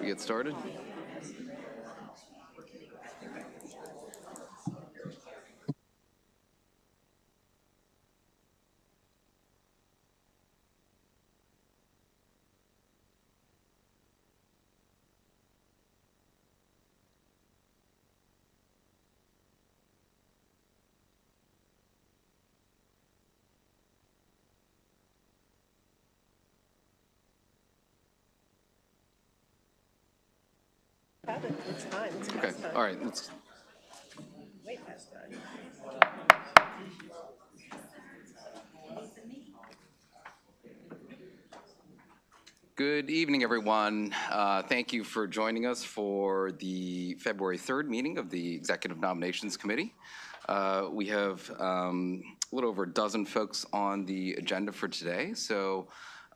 get started? It's fine. It's Okay, time. all right. Let's. Way past time. Good evening, everyone. Thank you for joining us for the February 3rd meeting of the Executive Nominations Committee. We have a little over a dozen folks on the agenda for today. So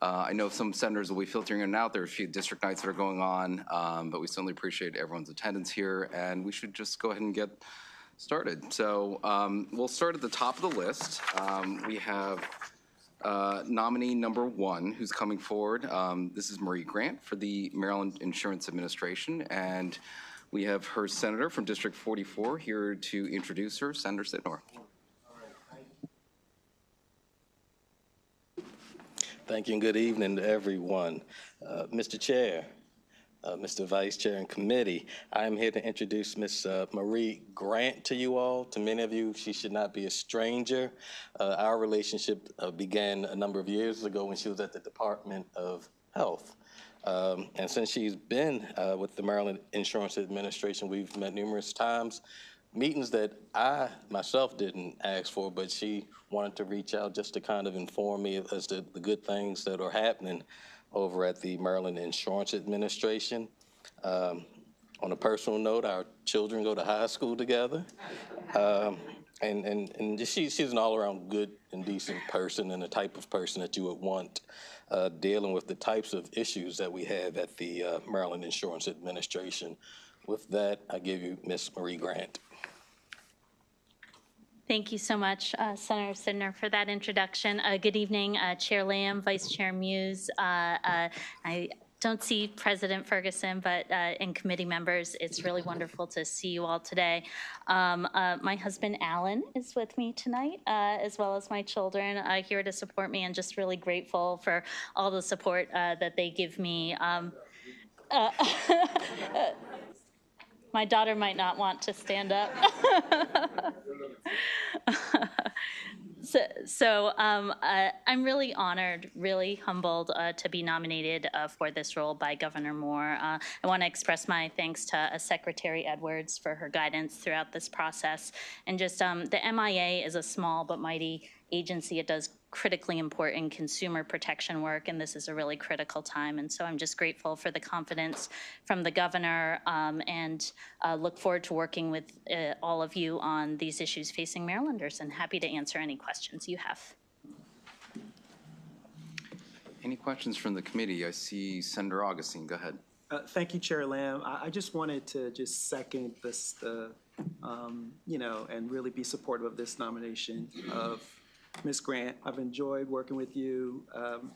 I know some senators will be filtering in and out. There are a few district nights that are going on, but we certainly appreciate everyone's attendance here, and we should just go ahead and get started. So we'll start at the top of the list. We have nominee number 1 who's coming forward. This is Marie Grant for the Maryland Insurance Administration, and we have her senator from District 44 here to introduce her, Senator Sidnor. Thank you and good evening to everyone. Mr. Chair, Mr. Vice Chair and Committee, I am here to introduce Ms. Marie Grant to you all. To many of you, she should not be a stranger. Our relationship began a number of years ago when she was at the Department of Health. And since she's been with the Maryland Insurance Administration, we've met numerous times. Meetings that I myself didn't ask for, but she wanted to reach out just to kind of inform me as to the good things that are happening over at the Maryland Insurance Administration. On a personal note, our children go to high school together. And she's an all-around good and decent person, and the type of person that you would want dealing with the types of issues that we have at the Maryland Insurance Administration. With that, I give you Ms. Marie Grant. Thank you so much, Senator Sidner, for that introduction. Good evening, Chair Lamb, Vice Chair Muse. I don't see President Ferguson, but and committee members, it's really wonderful to see you all today. My husband, Alan, is with me tonight, as well as my children here to support me, and just really grateful for all the support that they give me. My daughter might not want to stand up. So I'm really honored, really humbled to be nominated for this role by Governor Moore. I want to express my thanks to Secretary Edwards for her guidance throughout this process. And just the MIA is a small but mighty agency. It does critically important consumer protection work, and this is a really critical time. And so I'm just grateful for the confidence from the governor, and look forward to working with all of you on these issues facing Marylanders, and happy to answer any questions you have. Any questions from the committee? I see Senator Augustine. Go ahead. Thank you, Chair Lamb. I just wanted to just second this, and really be supportive of this nomination of Ms. Grant. I've enjoyed working with you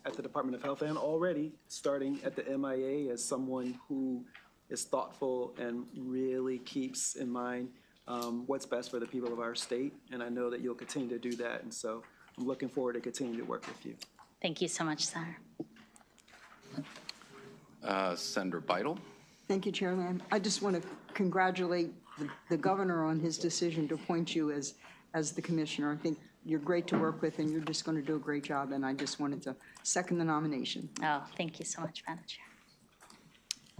at the Department of Health, and already starting at the MIA as someone who is thoughtful and really keeps in mind what's best for the people of our state. And I know that you'll continue to do that. And so I'm looking forward to continuing to work with you. Thank you so much, Senator. Senator Beidel. Thank you, Chair Lamb. I just want to congratulate the governor on his decision to appoint you as the commissioner. I think you're great to work with, and you're just going to do a great job, and I just wanted to second the nomination. Oh, thank you so much, Madam Chair.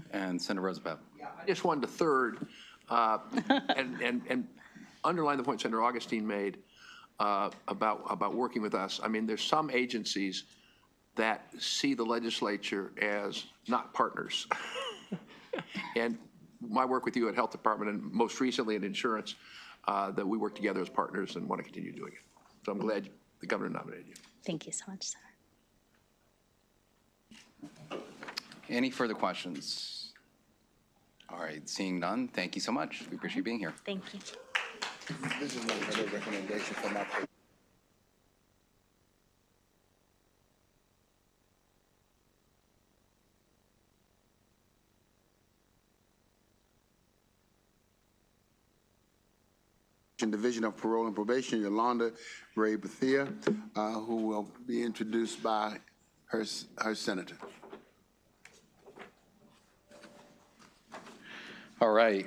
And Senator Roosevelt. Yeah, I just wanted to third and underline the point Senator Augustine made about working with us. I mean, there's some agencies that see the legislature as not partners. And my work with you at Health Department, and most recently in insurance, that we work together as partners and want to continue doing it. So I'm glad the governor nominated you. Thank you so much, Senator. Any further questions? All right, seeing none, thank you so much. We appreciate you being here. Thank you. This is another recommendation from my Division of Parole and Probation, Yolanda Ray Bethia, who will be introduced by her senator. All right.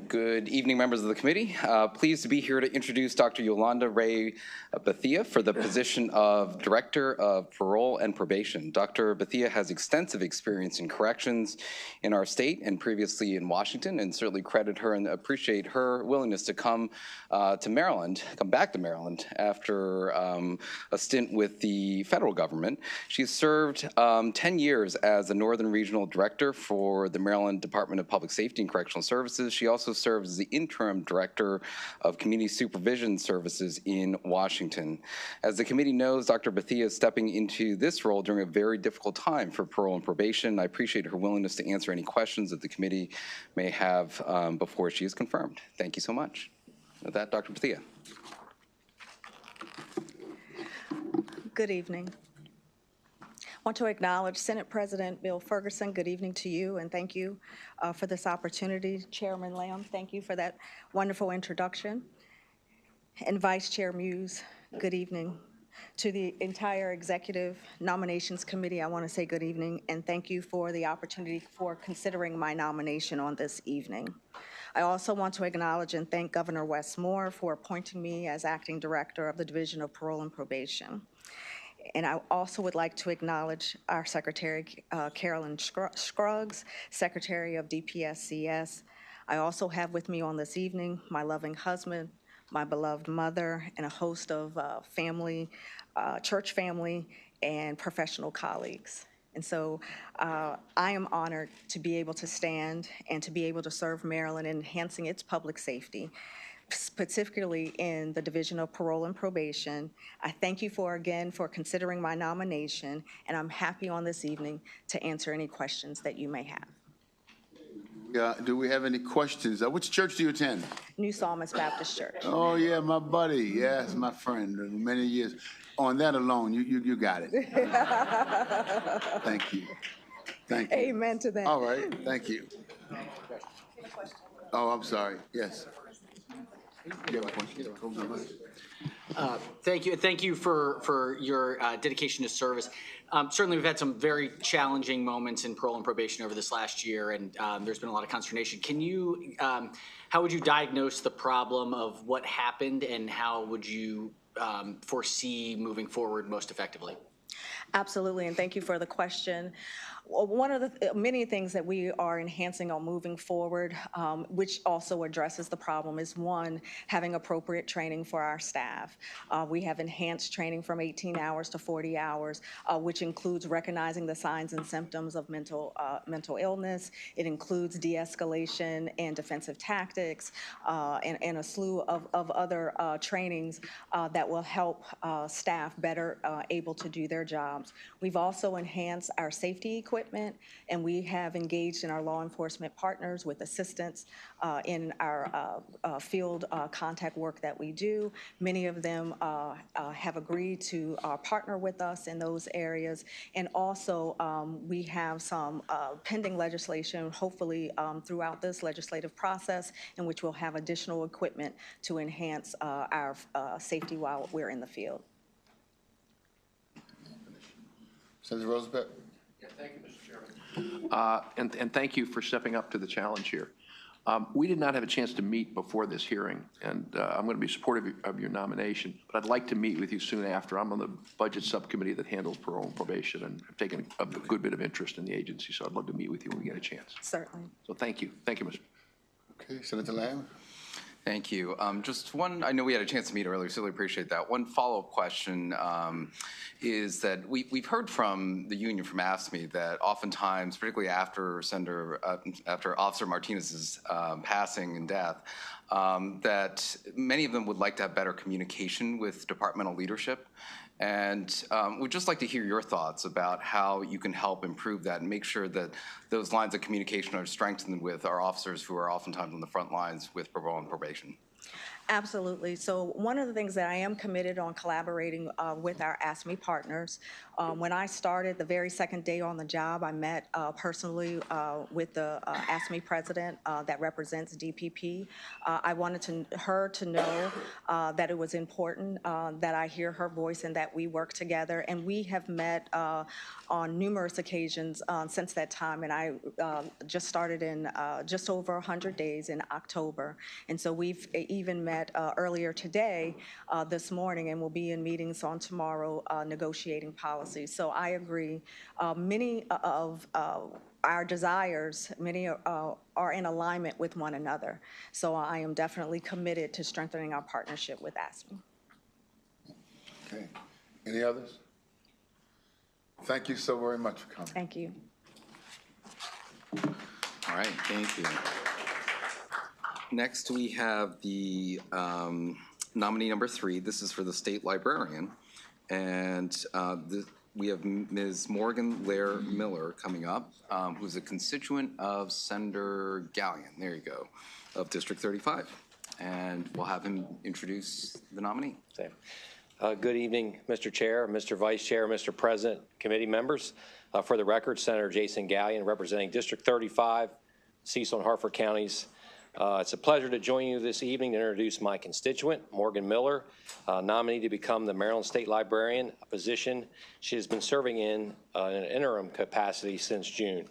Good evening, members of the committee. Pleased to be here to introduce Dr. Yolanda Ray Bethia for the position of Director of Parole and Probation. Dr. Bethia has extensive experience in corrections in our state and previously in Washington, and certainly credit her and appreciate her willingness to come back to Maryland after a stint with the federal government. She's served 10 years as the Northern Regional Director for the Maryland Department of Public Safety and Correctional Services. She also serves as the Interim Director of Community Supervision Services in Washington. As the committee knows, Dr. Bethia is stepping into this role during a very difficult time for parole and probation. I appreciate her willingness to answer any questions that the committee may have before she is confirmed. Thank you so much. With that, Dr. Bethia. Good evening. I want to acknowledge Senate President Bill Ferguson. Good evening to you, and thank you for this opportunity. Chairman Lamb, thank you for that wonderful introduction. And Vice Chair Muse, good evening. To the entire Executive Nominations Committee, I want to say good evening and thank you for the opportunity for considering my nomination on this evening. I also want to acknowledge and thank Governor Wes Moore for appointing me as Acting Director of the Division of Parole and Probation. And I also would like to acknowledge our Secretary, Carolyn Scruggs, Secretary of DPSCS. I also have with me on this evening my loving husband, my beloved mother, and a host of church family, and professional colleagues. And so I am honored to be able to stand and to be able to serve Maryland in enhancing its public safety, particularly in the Division of Parole and Probation. I thank you again for considering my nomination, and I'm happy on this evening to answer any questions that you may have. Do we have any questions? Which church do you attend? New Psalmist Baptist Church. Oh, yeah, my buddy. Yes, my friend. Many years. On that alone, you got it. Thank you. Thank you. Amen to that. All right. Thank you. Oh, I'm sorry. Yes. You have a question? Thank you. Thank you for your dedication to service. Certainly, we've had some very challenging moments in parole and probation over this last year, and there's been a lot of consternation. Can you, how would you diagnose the problem of what happened, and how would you foresee moving forward most effectively? Absolutely, and thank you for the question. One of the many things that we are enhancing on moving forward, which also addresses the problem, is one, having appropriate training for our staff. We have enhanced training from 18 hours to 40 hours, which includes recognizing the signs and symptoms of mental illness. It includes de-escalation and defensive tactics, and a slew of other trainings that will help staff better able to do their jobs. We've also enhanced our safety equipment, and we have engaged in our law enforcement partners with assistance in our field contact work that we do. Many of them have agreed to partner with us in those areas. And also, we have some pending legislation, hopefully throughout this legislative process, in which we'll have additional equipment to enhance our safety while we're in the field. Senator Roosevelt. Yeah, thank you, Mr. Chairman. And thank you for stepping up to the challenge here. We did not have a chance to meet before this hearing, and I'm going to be supportive of your nomination, but I'd like to meet with you soon after. I'm on the budget subcommittee that handles parole and probation, and I've taken a good bit of interest in the agency, so I'd love to meet with you when we get a chance. Certainly. So thank you. Thank you, Mr. Okay, Senator Lamb. Thank you. Just one, I know we had a chance to meet earlier, so I really appreciate that. One follow-up question is that we've heard from the union, from AFSCME, that oftentimes, particularly after Officer Martinez's passing and death, that many of them would like to have better communication with departmental leadership. And we'd just like to hear your thoughts about how you can help improve that and make sure that those lines of communication are strengthened with our officers who are oftentimes on the front lines with parole and probation. Absolutely. So one of the things that I am committed on collaborating with our ASME partners. When I started, the very second day on the job, I met personally with the ASME president that represents DPP. I wanted her to know that it was important that I hear her voice and that we work together. And we have met on numerous occasions since that time. And I just started in just over 100 days in October. And so we've even met earlier today, this morning, and we'll be in meetings on tomorrow negotiating policies. So I agree. Many of our desires, many are in alignment with one another. So I am definitely committed to strengthening our partnership with ASME. Okay. Any others? Thank you so very much for coming. Thank you. All right, thank you. Next, we have the nominee number 3. This is for the state librarian. And we have Ms. Morgan Lair Miller coming up, who's a constituent of Senator Gallion, there you go, of District 35. And we'll have him introduce the nominee. Good evening, Mr. Chair, Mr. Vice Chair, Mr. President, committee members. For the record, Senator Jason Gallion, representing District 35, Cecil and Hartford counties. It's a pleasure to join you this evening to introduce my constituent, Morgan Miller, nominee to become the Maryland State Librarian, a position she has been serving in an interim capacity since June.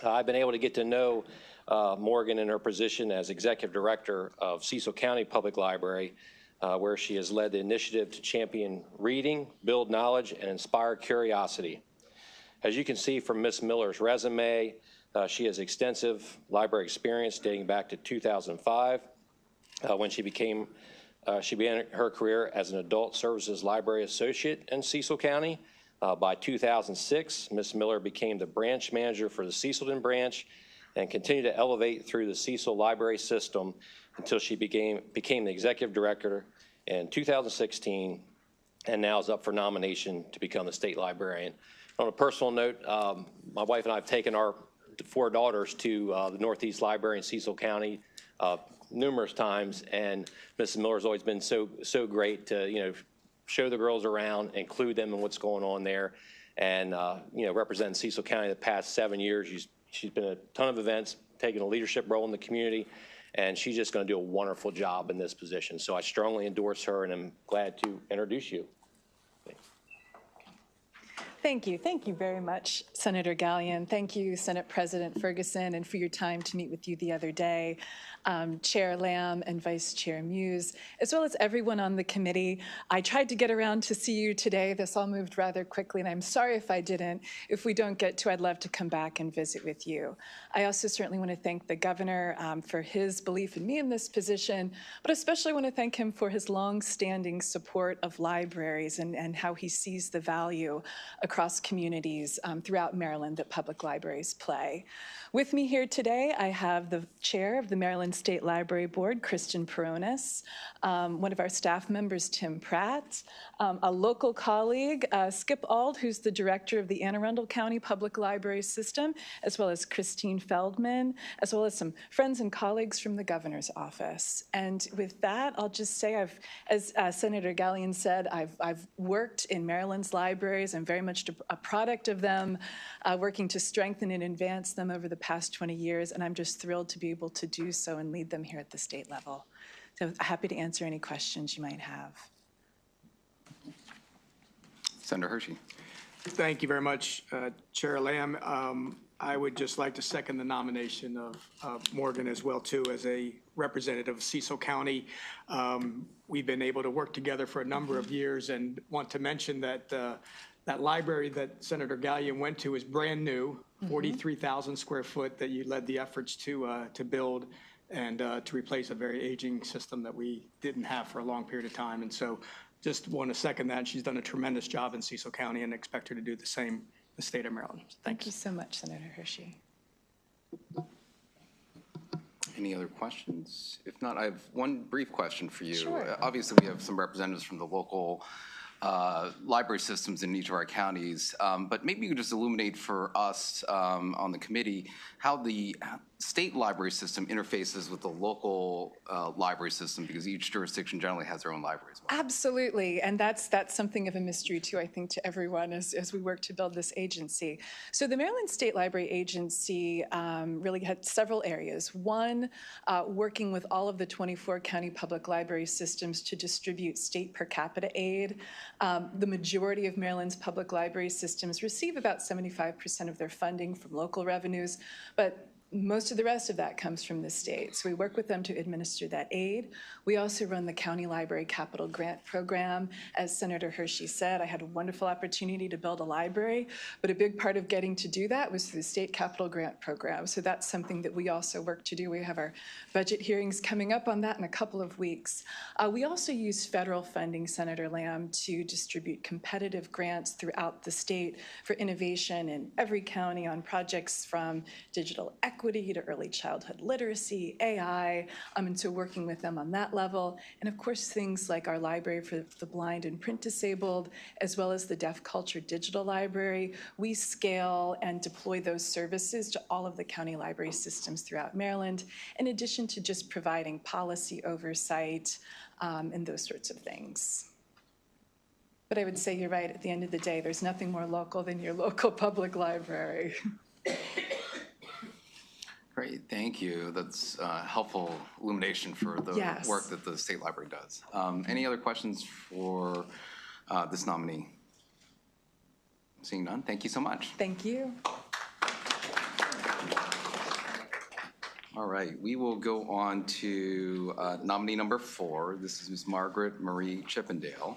I've been able to get to know Morgan in her position as Executive Director of Cecil County Public Library, where she has led the initiative to champion reading, build knowledge, and inspire curiosity. As you can see from Ms. Miller's resume, she has extensive library experience dating back to 2005 when she began her career as an adult services library associate in Cecil County. By 2006, Ms. Miller became the branch manager for the Cecilton branch and continued to elevate through the Cecil library system until she became the executive director in 2016 and now is up for nomination to become the state librarian. On a personal note, my wife and I have taken our 4 daughters to the Northeast Library in Cecil County numerous times, and Mrs. Miller's always been so great to show the girls around, include them in what's going on there, and representing Cecil County the past 7 years. She's been at a ton of events, taking a leadership role in the community, and she's just going to do a wonderful job in this position. So I strongly endorse her, and I'm glad to introduce you. Thank you. Thank you very much, Senator Gallion. Thank you, Senate President Ferguson, and for your time to meet with you the other day. Chair Lamb and Vice Chair Muse, as well as everyone on the committee. I tried to get around to see you today. This all moved rather quickly, and I'm sorry if I didn't. If we don't get to, I'd love to come back and visit with you. I also certainly want to thank the governor for his belief in me in this position, but especially want to thank him for his long-standing support of libraries and how he sees the value across communities throughout Maryland that public libraries play. With me here today, I have the chair of the Maryland State Library Board, Kristen Peronis, one of our staff members, Tim Pratt, a local colleague, Skip Auld, who's the director of the Anne Arundel County Public Library System, as well as Christine Feldman, as well as some friends and colleagues from the governor's office. And with that, I'll just say, as Senator Gallion said, I've worked in Maryland's libraries. I'm very much a product of them, working to strengthen and advance them over the past 20 years, and I'm just thrilled to be able to do so and lead them here at the state level. So happy to answer any questions you might have. Senator Hershey. Thank you very much, Chair Lamb. I would just like to second the nomination of Morgan as well, too, as a representative of Cecil County. We've been able to work together for a number of years, and want to mention that that library that Senator Gallion went to is brand new, 43,000 square foot that you led the efforts to build and to replace a very aging system that we didn't have for a long period of time. And so just want to second that. She's done a tremendous job in Cecil County and expect her to do the same in the state of Maryland. Thank you so much, Senator Hershey. Any other questions? If not, I have one brief question for you. Sure. Obviously, we have some representatives from the local library systems in each of our counties, but maybe you could just illuminate for us on the committee how the state library system interfaces with the local library system, because each jurisdiction generally has their own library as well. Absolutely, and that's something of a mystery too, I think, to everyone as we work to build this agency. So the Maryland State Library Agency really had several areas. One, working with all of the 24 county public library systems to distribute state per capita aid. The majority of Maryland's public library systems receive about 75% of their funding from local revenues, but most of the rest of that comes from the state. So we work with them to administer that aid. We also run the County Library Capital Grant Program. As Senator Hershey said, I had a wonderful opportunity to build a library, but a big part of getting to do that was through the State Capital Grant Program. So that's something that we also work to do. We have our budget hearings coming up on that in a couple of weeks. We also use federal funding, Senator Lamb, to distribute competitive grants throughout the state for innovation in every county on projects from digital equity to early childhood literacy, AI, and so working with them on that level. And of course, things like our library for the blind and print disabled, as well as the Deaf Culture Digital Library. We scale and deploy those services to all of the county library systems throughout Maryland, in addition to just providing policy oversight and those sorts of things. But I would say you're right, at the end of the day, there's nothing more local than your local public library. Great, thank you. That's helpful illumination for the Yes. work that the state library does. Any other questions for this nominee? Seeing none, thank you so much. Thank you. All right, we will go on to nominee number 4. This is Ms. Margaret Marie Chippendale.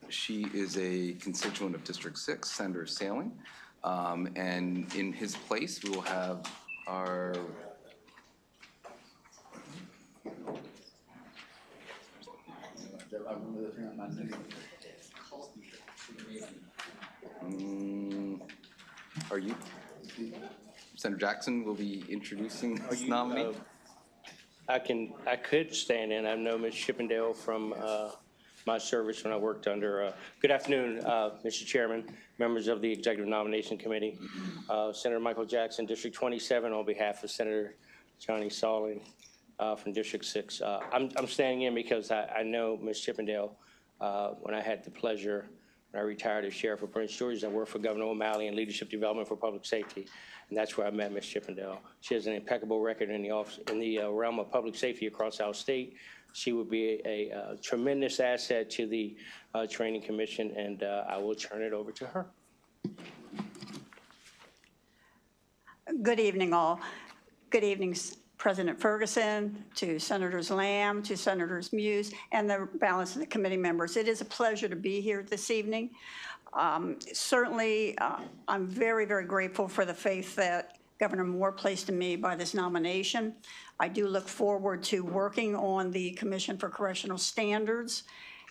She is a constituent of District 6, Senator Sailing. And in his place, we will have our are you? Senator Jackson will be introducing this nominee. I could stand in. I know Ms. Chippendale from my service when I worked under. Good afternoon, Mr. Chairman, members of the Executive Nomination Committee. Senator Michael Jackson, District 27, on behalf of Senator Johnny Salling from District 6. I'm standing in because I know Ms. Chippendale when I had the pleasure, when I retired as Sheriff of Prince George's, I worked for Governor O'Malley in Leadership Development for Public Safety, and that's where I met Ms. Chippendale. She has an impeccable record in the realm of public safety across our state. She would be a tremendous asset to the Training Commission, and I will turn it over to her. Good evening, all. Good evening, President Ferguson, to Senators Lamb, to Senators Muse, and the balance of the committee members. It is a pleasure to be here this evening. Certainly, I'm very, very grateful for the faith that Governor Moore placed in me by this nomination. I do look forward to working on the Commission for Correctional Standards,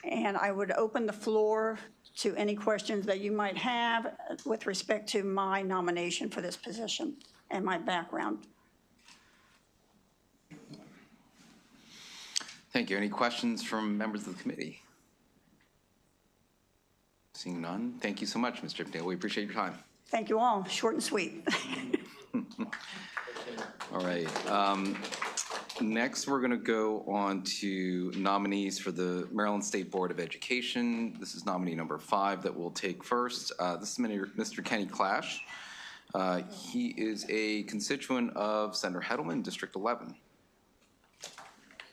and I would open the floor to any questions that you might have with respect to my nomination for this position and my background. Thank you. Any questions from members of the committee? Seeing none, thank you so much, Ms. Chippendale. We appreciate your time. Thank you all. Short and sweet. All right. Next, we're going to go on to nominees for the Maryland State Board of Education. This is nominee number 5 that we'll take first. This is Mr. Kenny Clash. He is a constituent of Senator Hedelman, District 11.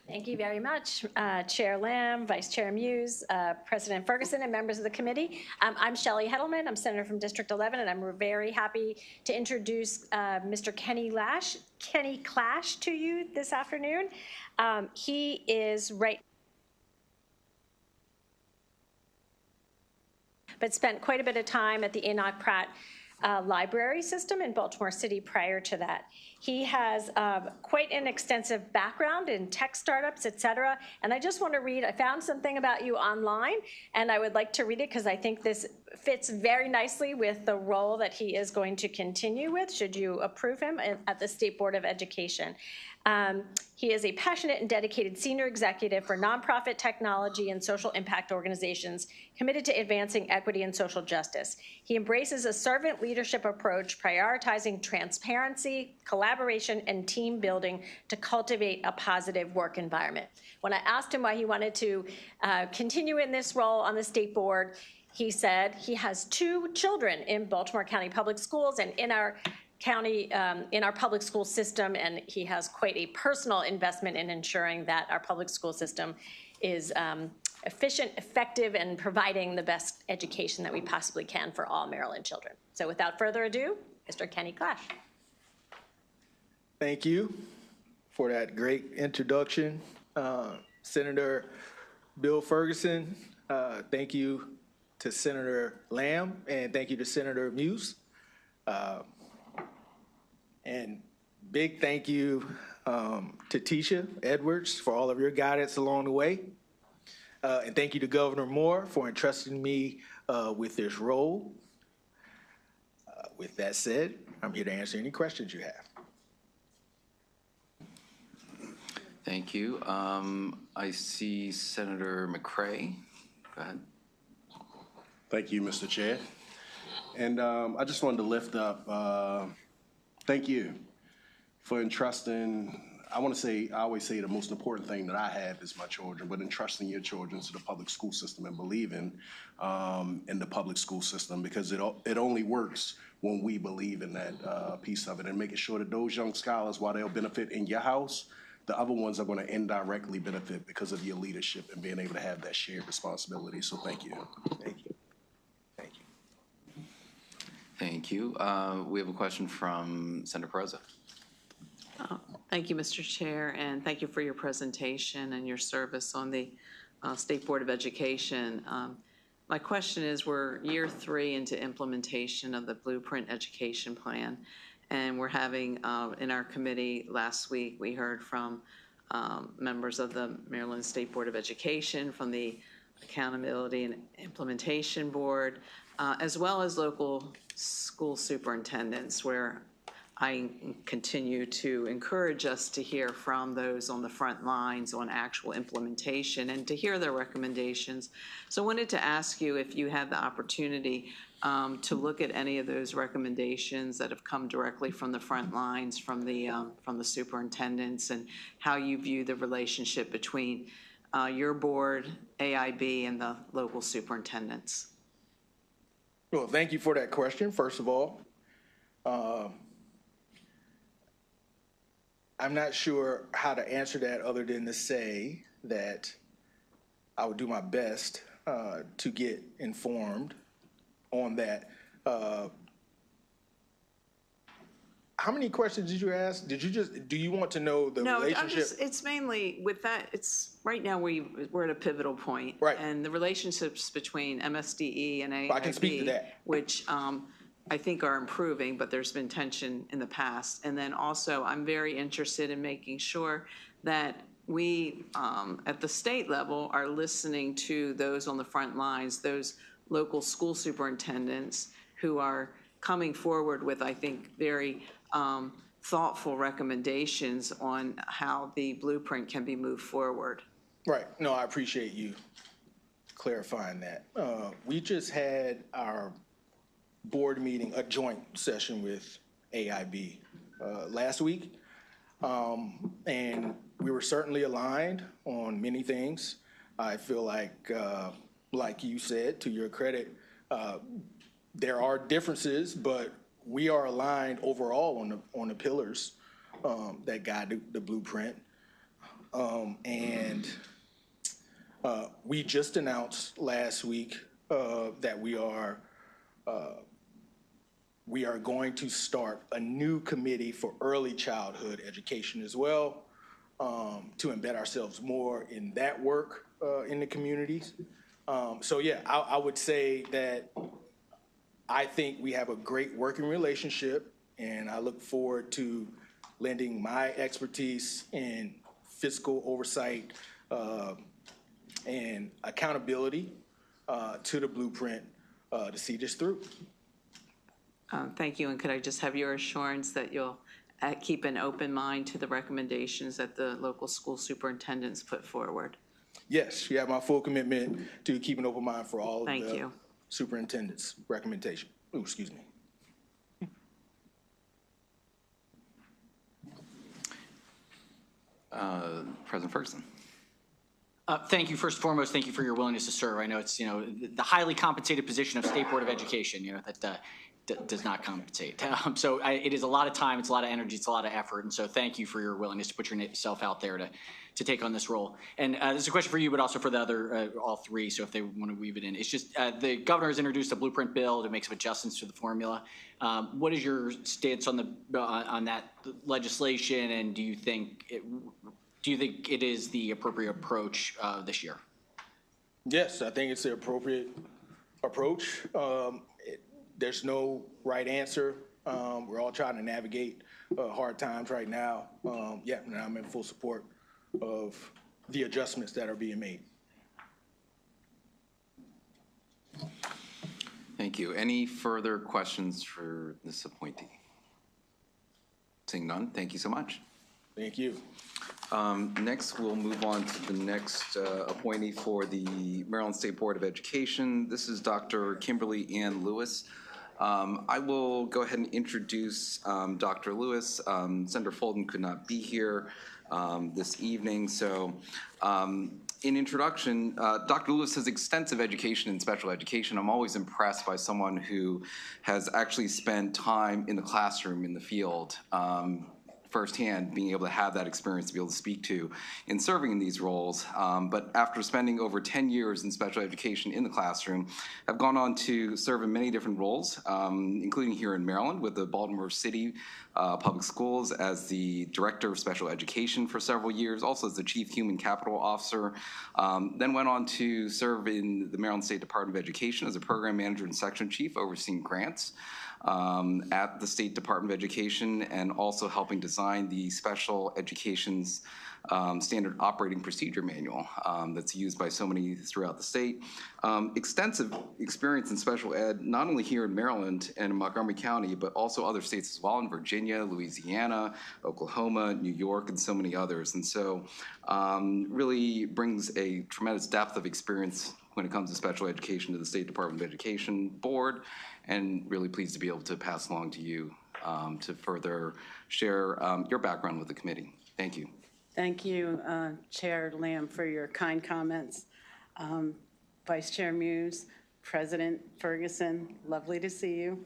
Thank you very much, Chair Lamb, Vice Chair Muse, President Ferguson, and members of the committee. I'm Shelley Hedelman. I'm Senator from District 11, and I'm very happy to introduce Mr. Kenny Clash to you this afternoon. He is but spent quite a bit of time at the Enoch Pratt library system in Baltimore City prior to that. He has quite an extensive background in tech startups, et cetera. And I just want to read, I found something about you online, and I would like to read it because I think this fits very nicely with the role that he is going to continue with, should you approve him at the State Board of Education. He is a passionate and dedicated senior executive for nonprofit technology and social impact organizations committed to advancing equity and social justice. He embraces a servant leadership approach, prioritizing transparency, collaboration, and team building to cultivate a positive work environment. When I asked him why he wanted to continue in this role on the state board, he said he has 2 children in Baltimore County Public Schools and in our county, in our public school system, and he has quite a personal investment in ensuring that our public school system is efficient, effective, and providing the best education that we possibly can for all Maryland children. So without further ado, Mr. Kenny Clash. Thank you for that great introduction, Senator Bill Ferguson. Thank you to Senator Lamb, and thank you to Senator Muse. And big thank you to Tisha Edwards for all of your guidance along the way. And thank you to Governor Moore for entrusting me with this role. With that said, I'm here to answer any questions you have. Thank you. I see Senator McCray. Go ahead. Thank you, Mr. Chair. And I just wanted to lift up, thank you for entrusting, I always say the most important thing that I have is my children, but entrusting your children to the public school system and believing in the public school system, because it only works when we believe in that piece of it, and making sure that those young scholars, while they'll benefit in your house, the other ones are going to indirectly benefit because of your leadership and being able to have that shared responsibility. So thank you. Thank you. Thank you. We have a question from Senator Perezza. Thank you, Mr. Chair, and thank you for your presentation and your service on the State Board of Education. My question is, we're year 3 into implementation of the Blueprint Education Plan, and we're having, in our committee last week, we heard from members of the Maryland State Board of Education, from the Accountability and Implementation Board, as well as local school superintendents, where I continue to encourage us to hear from those on the front lines on actual implementation and to hear their recommendations. So I wanted to ask you if you had the opportunity to look at any of those recommendations that have come directly from the front lines, from the superintendents, and how you view the relationship between your board, AIB, and the local superintendents. Well, thank you for that question, first of all. I'm not sure how to answer that other than to say that I would do my best to get informed on that. How many questions did you ask? Do you want to know the relationship? No, it's mainly with that, it's right now we're at a pivotal point. Right. And the relationships between MSDE and AIB. I can speak to that. Which I think are improving, but there's been tension in the past. And then also, I'm very interested in making sure that we, at the state level, are listening to those on the front lines, those local school superintendents who are coming forward with, I think, very thoughtful recommendations on how the blueprint can be moved forward. Right. No, I appreciate you clarifying that. We just had our board meeting, a joint session with AIB last week, and we were certainly aligned on many things. I feel like you said, to your credit, there are differences, but we are aligned overall on the pillars that guide the blueprint. And we just announced last week that we are going to start a new committee for early childhood education as well, to embed ourselves more in that work in the communities. So yeah, I would say that I think we have a great working relationship, and I look forward to lending my expertise in fiscal oversight and accountability to the blueprint to see this through. Thank you, and could I just have your assurance that you'll keep an open mind to the recommendations that the local school superintendents put forward? Yes, you have my full commitment to keep an open mind for all of Thank the you. superintendent's recommendation. Oh, excuse me. President Ferguson. Thank you. First and foremost, thank you for your willingness to serve. I know it's, the highly compensated position of State Board of Education, that does not compensate. It is a lot of time, it's a lot of energy, it's a lot of effort. And so thank you for your willingness to put yourself out there to take on this role. And this is a question for you, but also for the other, all three. So if they want to weave it in, it's just the governor has introduced a blueprint bill to make some adjustments to the formula. What is your stance on that legislation? And do you think it is the appropriate approach this year? Yes, I think it's the appropriate approach. There's no right answer. We're all trying to navigate hard times right now. And I'm in full support of the adjustments that are being made. Thank you. Any further questions for this appointee? Seeing none, thank you so much. Thank you. Next, we'll move on to the next appointee for the Maryland State Board of Education. This is Dr. Kimberly Ann Lewis. I will go ahead and introduce Dr. Lewis. Senator Fulton could not be here this evening, so in introduction, Dr. Lewis has extensive education in special education. I'm always impressed by someone who has actually spent time in the classroom, in the field, firsthand, being able to have that experience to be able to speak to in serving in these roles. But after spending over 10 years in special education in the classroom, I've gone on to serve in many different roles, including here in Maryland with the Baltimore City Public Schools as the Director of Special Education for several years, also as the Chief Human Capital Officer. Then went on to serve in the Maryland State Department of Education as a Program Manager and Section Chief overseeing grants at the State Department of Education, and also helping design the Special Education's Standard Operating Procedure Manual that's used by so many throughout the state. Extensive experience in special ed, not only here in Maryland and in Montgomery County, but also other states as well, in Virginia, Louisiana, Oklahoma, New York, and so many others. And so really brings a tremendous depth of experience when it comes to special education to the State Department of Education Board, and really pleased to be able to pass along to you to further share your background with the committee. Thank you. Thank you, Chair Lamb, for your kind comments. Vice Chair Muse, President Ferguson, lovely to see you.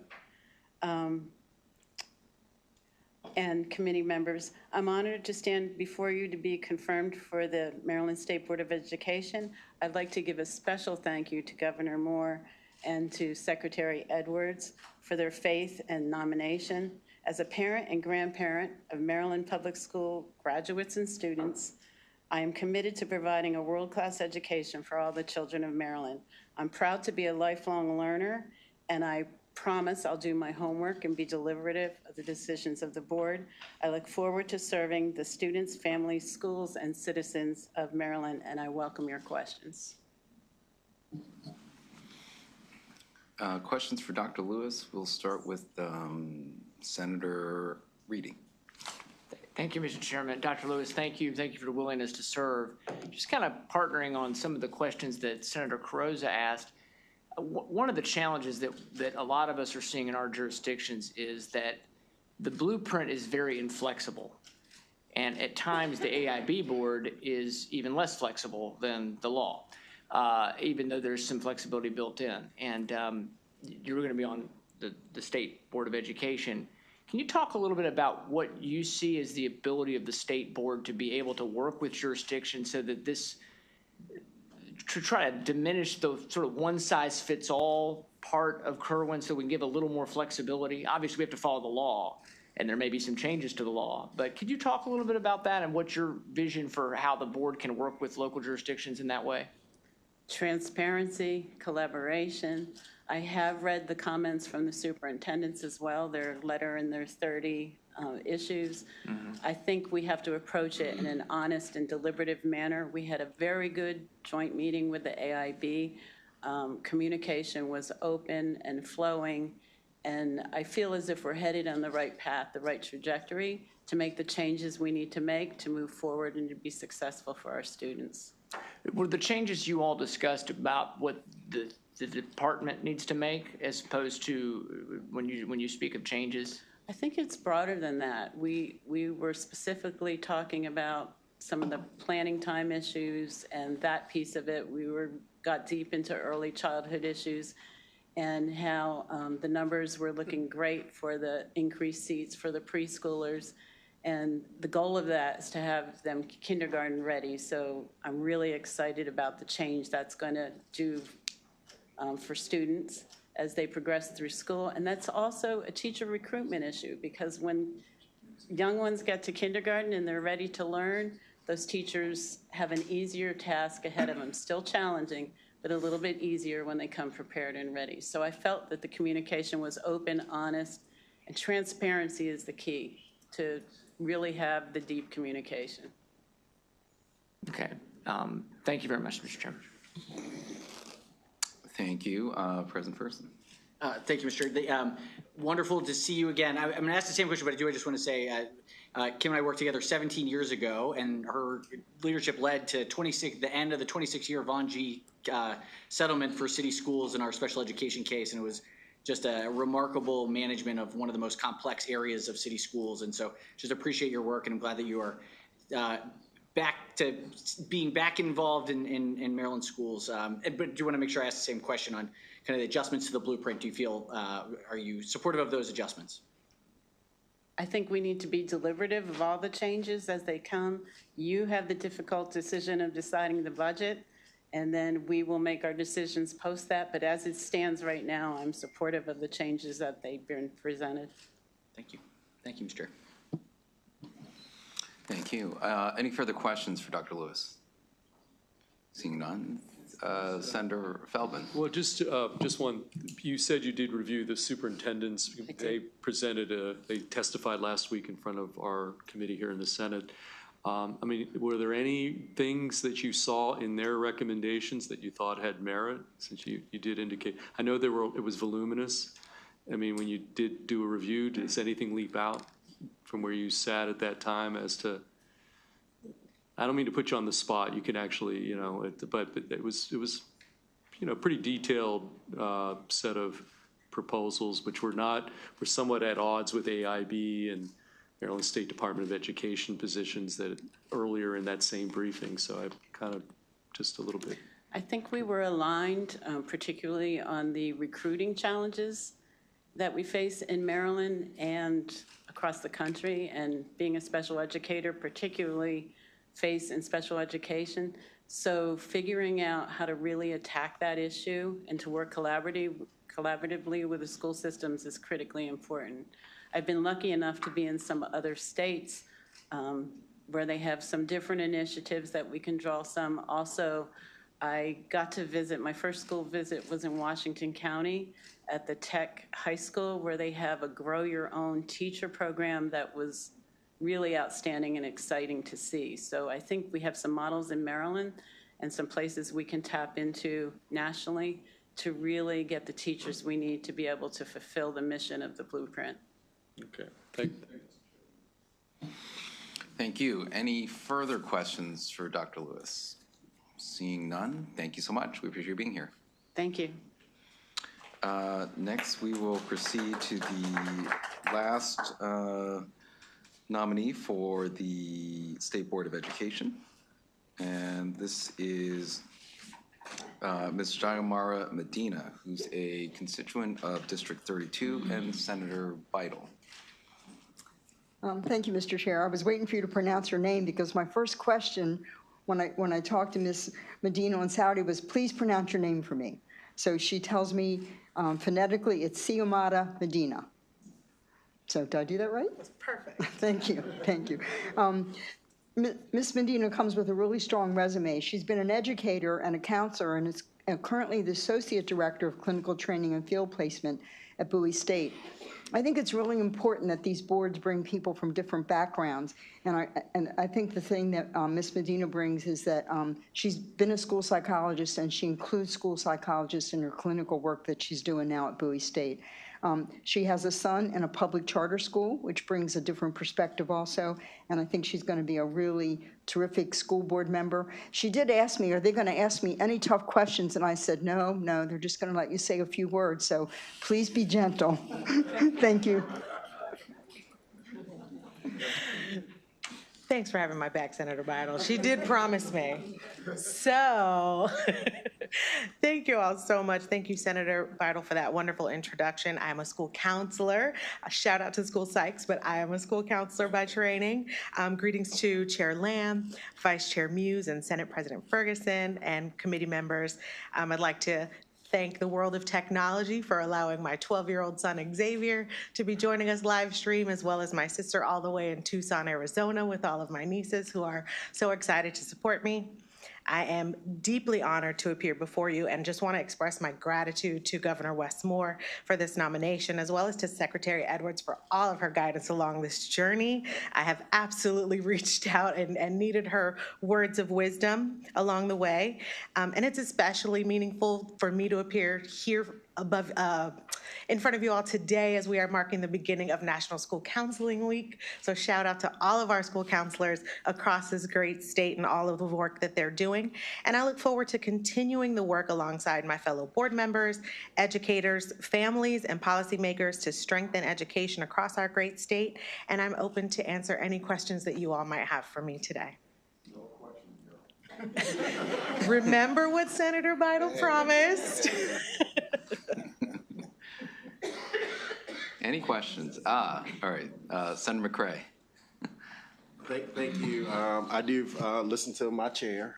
And committee members, I'm honored to stand before you to be confirmed for the Maryland State Board of Education. I'd like to give a special thank you to Governor Moore and to Secretary Edwards for their faith and nomination. As a parent and grandparent of Maryland Public School graduates and students, I am committed to providing a world-class education for all the children of Maryland. I'm proud to be a lifelong learner, and I promise I'll do my homework and be deliberative of the decisions of the board. I look forward to serving the students, families, schools, and citizens of Maryland, and I welcome your questions. Questions for Dr. Lewis? We'll start with Senator Reedy. Thank you, Mr. Chairman. Dr. Lewis, thank you. Thank you for the willingness to serve. Just kind of partnering on some of the questions that Senator Carrozza asked. One of the challenges that a lot of us are seeing in our jurisdictions is that the blueprint is very inflexible. And at times, the AIB board is even less flexible than the law, even though there's some flexibility built in. And you're going to be on the State Board of Education. Can you talk a little bit about what you see as the ability of the state board to be able to work with jurisdictions so that this, to try to diminish the sort of one-size-fits-all part of Kerwin so we can give a little more flexibility? Obviously, we have to follow the law, and there may be some changes to the law. But could you talk a little bit about that and what's your vision for how the board can work with local jurisdictions in that way? Transparency, collaboration. I have read the comments from the superintendents as well, their letter and their 30 issues. I think we have to approach it in an honest and deliberative manner. We had a very good joint meeting with the AIB. Communication was open and flowing, And I feel as if we're headed on the right path, the right trajectory to make the changes we need to make to move forward and to be successful for our students. Were the changes you all discussed about what the department needs to make as opposed to when you speak of changes? I think it's broader than that. We were specifically talking about some of the planning time issues and that piece of it. We got deep into early childhood issues and how the numbers were looking great for the increased seats for the preschoolers. And the goal of that is to have them kindergarten ready. So I'm really excited about the change that's going to do for students as they progress through school. And that's also a teacher recruitment issue, because when young ones get to kindergarten and they're ready to learn, those teachers have an easier task ahead of them, still challenging, but a little bit easier when they come prepared and ready. So I felt that the communication was open, honest, and transparency is the key to really have the deep communication. Okay. Thank you very much, Mr. Chairman. Thank you. President Ferguson. Thank you, Mr. Chair. Wonderful to see you again. I'm going to ask the same question, but I just want to say Kim and I worked together 17 years ago, and her leadership led to the end of the 26-year Von G settlement for city schools in our special education case, and it was just a remarkable management of one of the most complex areas of city schools. And so just appreciate your work, and I'm glad that you are back to being back involved in Maryland schools. But do want to make sure I ask the same question on kind of the adjustments to the blueprint. Do you feel, are you supportive of those adjustments? I think we need to be deliberative of all the changes as they come. You have the difficult decision of deciding the budget, and then we will make our decisions post that. But as it stands right now, I'm supportive of the changes that they've been presented. Thank you. Thank you, Mr. Chair. Thank you. Any further questions for Dr. Lewis? Seeing none. Senator Feldman. Well, just one. You said you did review the superintendents. They they testified last week in front of our committee here in the Senate. I mean, were there any things that you saw in their recommendations that you thought had merit? Since you did indicate, I know it was voluminous. I mean, when you did do a review, does anything leap out from where you sat at that time as to? I don't mean to put you on the spot. You can actually, but it was, pretty detailed set of proposals, which were somewhat at odds with AIB and Maryland State Department of Education positions that earlier in that same briefing. So I kind of just a little bit. I think we were aligned, particularly on the recruiting challenges that we face in Maryland and across the country, and being a special educator, particularly face in special education. So figuring out how to really attack that issue and to work collaboratively with the school systems is critically important. I've been lucky enough to be in some other states where they have some different initiatives that we can draw some. Also, I got to visit, my first school visit was in Washington County at the Tech High School, where they have a Grow Your Own teacher program that was really outstanding and exciting to see. So I think we have some models in Maryland and some places we can tap into nationally to really get the teachers we need to be able to fulfill the mission of the blueprint. Okay, Thank you. Any further questions for Dr. Lewis? Seeing none, thank you so much. We appreciate you being here. Thank you. Next, we will proceed to the last nominee for the State Board of Education. And this is Ms. Jayamara Medina, who's a constituent of District 32 and Senator Beidel. Thank you, Mr. Chair. I was waiting for you to pronounce her name because my first question when I talked to Ms. Medina on Saturday was, please pronounce your name for me. So she tells me phonetically it's Xiomara Medina. So did I do that right? That's perfect. Thank you. Thank you. Ms. Medina comes with a really strong resume. She's been an educator and a counselor and is currently the Associate Director of Clinical Training and Field Placement at Bowie State. I think it's really important that these boards bring people from different backgrounds. And I think the thing that Ms. Medina brings is that she's been a school psychologist, and she includes school psychologists in her clinical work that she's doing now at Bowie State. She has a son in a public charter school, which brings a different perspective also, and I think she's going to be a really terrific school board member. She did ask me, are they going to ask me any tough questions? And I said, no, they're just going to let you say a few words, so please be gentle. Thank you. Thanks for having my back, Senator Bidle. She did promise me. So, thank you all so much. Thank you, Senator Bidle, for that wonderful introduction. I am a school counselor. A shout out to School Sykes, but I am a school counselor by training. Greetings to Chair Lamb, Vice Chair Muse, and Senate President Ferguson, and committee members. I'd like to thank the world of technology for allowing my 12-year-old son Xavier to be joining us live stream, as well as my sister all the way in Tucson, Arizona, with all of my nieces who are so excited to support me. I am deeply honored to appear before you and just want to express my gratitude to Governor Wes Moore for this nomination, as well as to Secretary Edwards for all of her guidance along this journey. I have absolutely reached out and needed her words of wisdom along the way. And it's especially meaningful for me to appear here above in front of you all today as we are marking the beginning of National School Counseling Week. So shout out to all of our school counselors across this great state and all of the work that they're doing. And I look forward to continuing the work alongside my fellow board members, educators, families, and policymakers to strengthen education across our great state. And I'm open to answer any questions that you all might have for me today. Remember what Senator Bidle promised. Any questions? All right, Senator McCray. Thank you. I do listen to my chair.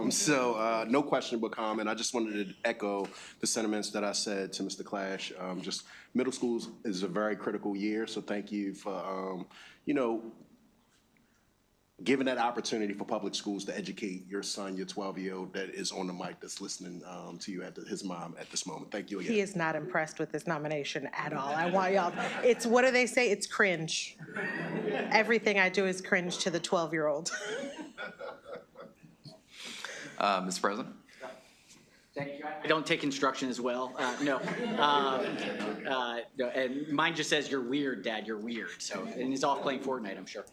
So no question but comment. I just wanted to echo the sentiments that I said to Mr. Clash. Just middle schools is a very critical year. So thank you for, giving that opportunity for public schools to educate your son, your 12-year-old that is on the mic that's listening to you, his mom at this moment. Thank you again. He is not impressed with this nomination at all. I want y'all, it's, what do they say? It's cringe. Everything I do is cringe to the 12-year-old. Mr. President? Thank you. I don't take instruction as well. No, and mine just says, "You're weird, Dad. You're weird." So, and he's off playing Fortnite, I'm sure.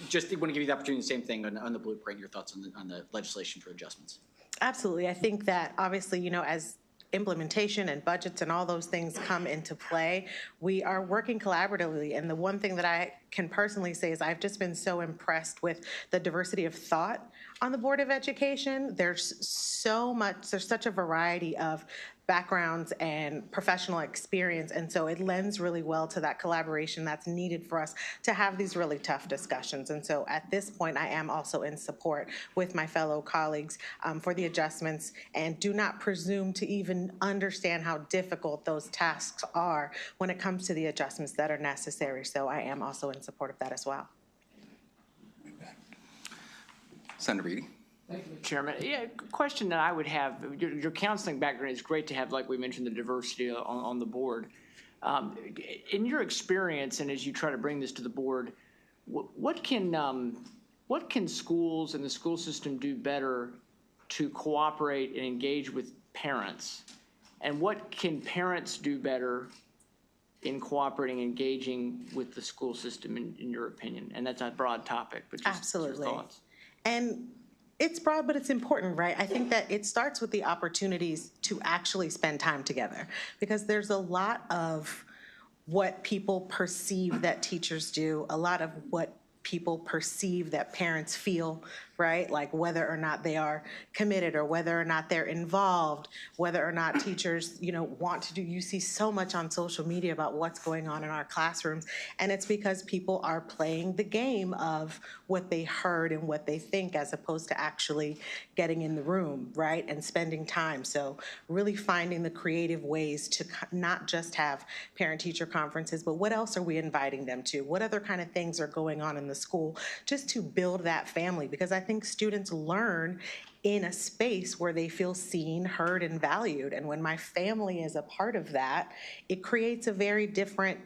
Just want to give you the opportunity. Same thing on the blueprint. Your thoughts on the legislation for adjustments? Absolutely. I think that obviously, as implementation and budgets and all those things come into play, we are working collaboratively. And the one thing that I can personally say is I've just been so impressed with the diversity of thought on the Board of Education. There's such a variety of backgrounds and professional experience, and so it lends really well to that collaboration that's needed for us to have these really tough discussions. And so at this point, I am also in support with my fellow colleagues for the adjustments, and do not presume to even understand how difficult those tasks are when it comes to the adjustments that are necessary. So I am also in support of that as well. Senator Reedy. Thank you, Chairman. Yeah, question that I would have, your counseling background is great to have, like we mentioned, the diversity on the board. In your experience, and as you try to bring this to the board, what can schools and the school system do better to cooperate and engage with parents? And what can parents do better in cooperating, engaging with the school system, in your opinion? And that's a broad topic, but just Absolutely. Your thoughts. And it's broad, but it's important, right? I think that it starts with the opportunities to actually spend time together, because there's a lot of what people perceive that teachers do, a lot of what people perceive that parents feel, right? Like whether or not they are committed or whether or not they're involved, whether or not teachers, want to do. You see so much on social media about what's going on in our classrooms, and it's because people are playing the game of what they heard and what they think, as opposed to actually getting in the room, right, and spending time. So really finding the creative ways to not just have parent-teacher conferences, but what else are we inviting them to? What other kind of things are going on in the school, just to build that family? Because I think students learn in a space where they feel seen, heard, and valued. And when my family is a part of that, it creates a very different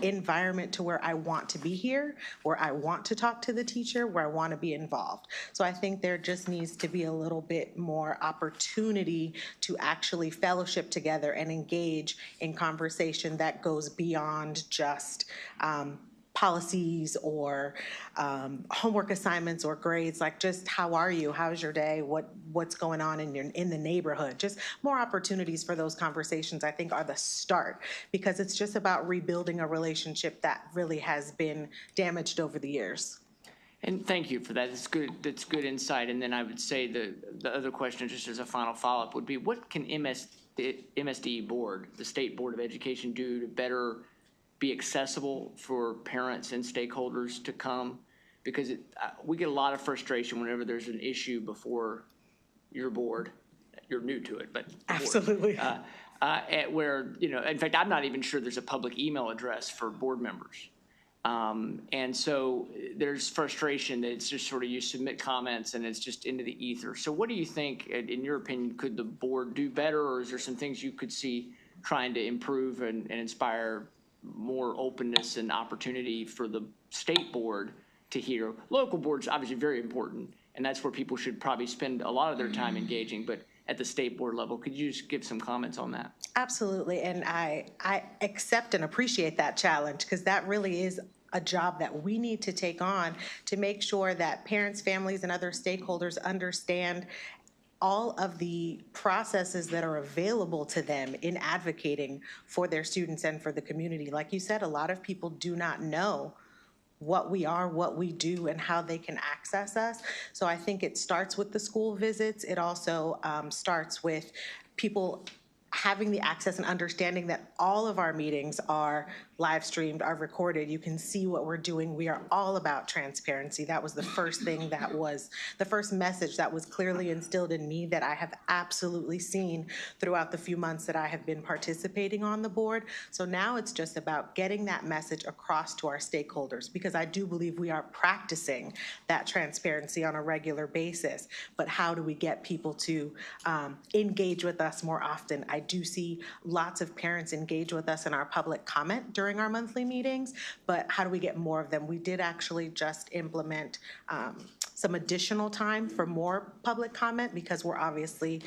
environment to where I want to be here, where I want to talk to the teacher, where I want to be involved. So I think there just needs to be a little bit more opportunity to actually fellowship together and engage in conversation that goes beyond just policies or homework assignments or grades, like just how are you, how's your day, what's going on in the neighborhood. Just more opportunities for those conversations, I think, are the start, because it's just about rebuilding a relationship that really has been damaged over the years. And thank you for that. It's good. That's good insight. And then I would say the other question, just as a final follow-up, would be what can the MSD board, the State Board of Education, do to better be accessible for parents and stakeholders to come? Because we get a lot of frustration whenever there's an issue before your board. You're new to it, but absolutely. Where, you know, in fact, I'm not even sure there's a public email address for board members. And so there's frustration that it's just sort of you submit comments and it's just into the ether. So what do you think, in your opinion, could the board do better, or is there some things you could see trying to improve and inspire more openness and opportunity for the state board to hear? Local boards obviously very important, and that's where people should probably spend a lot of their time engaging, but at the state board level, could you just give some comments on that? Absolutely, and I accept and appreciate that challenge, because that really is a job that we need to take on to make sure that parents, families, and other stakeholders understand all of the processes that are available to them in advocating for their students and for the community. Like you said, a lot of people do not know what we are, what we do, and how they can access us. So I think it starts with the school visits. It also starts with people having the access and understanding that all of our meetings are live streamed, are recorded. You can see what we're doing. We are all about transparency. That was the first thing the first message that was clearly instilled in me that I have absolutely seen throughout the few months that I have been participating on the board. So now it's just about getting that message across to our stakeholders, because I do believe we are practicing that transparency on a regular basis. But how do we get people to engage with us more often? I do see lots of parents engage with us in our public comment during our monthly meetings, but how do we get more of them? We did actually just implement some additional time for more public comment, because we're obviously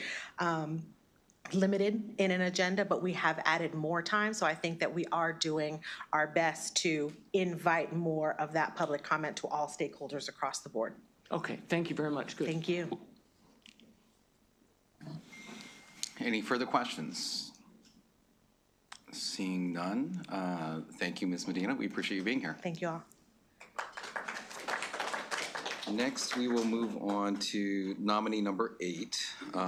limited in an agenda, but we have added more time. So I think that we are doing our best to invite more of that public comment to all stakeholders across the board. Okay, thank you very much. Good. Thank you. Any further questions? Seeing none, thank you, Ms. Medina. We appreciate you being here. Thank you all. Next, we will move on to nominee number 8.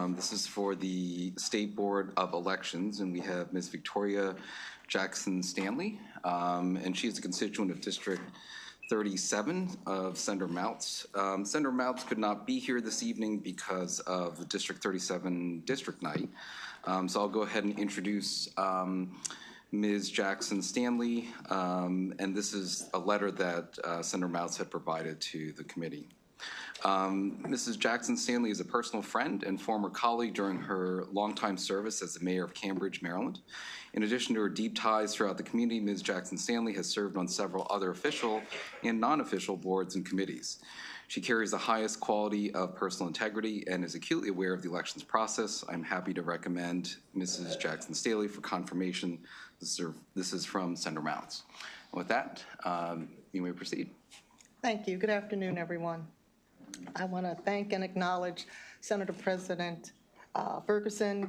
This is for the State Board of Elections, and we have Ms. Victoria Jackson Stanley, and she is a constituent of District 37 of Senator Mounts. Senator Mounts could not be here this evening because of the District 37 District Night. So I'll go ahead and introduce Ms. Jackson Stanley, and this is a letter that Senator Mounts had provided to the committee. Mrs. Jackson Stanley is a personal friend and former colleague during her longtime service as the mayor of Cambridge, Maryland. In addition to her deep ties throughout the community, Ms. Jackson Stanley has served on several other official and non-official boards and committees. She carries the highest quality of personal integrity and is acutely aware of the elections process. I'm happy to recommend Mrs. Jackson Stanley for confirmation. This is from Senator Mounts. And with that, you may proceed. Thank you. Good afternoon, everyone. I want to thank and acknowledge Senator President Ferguson,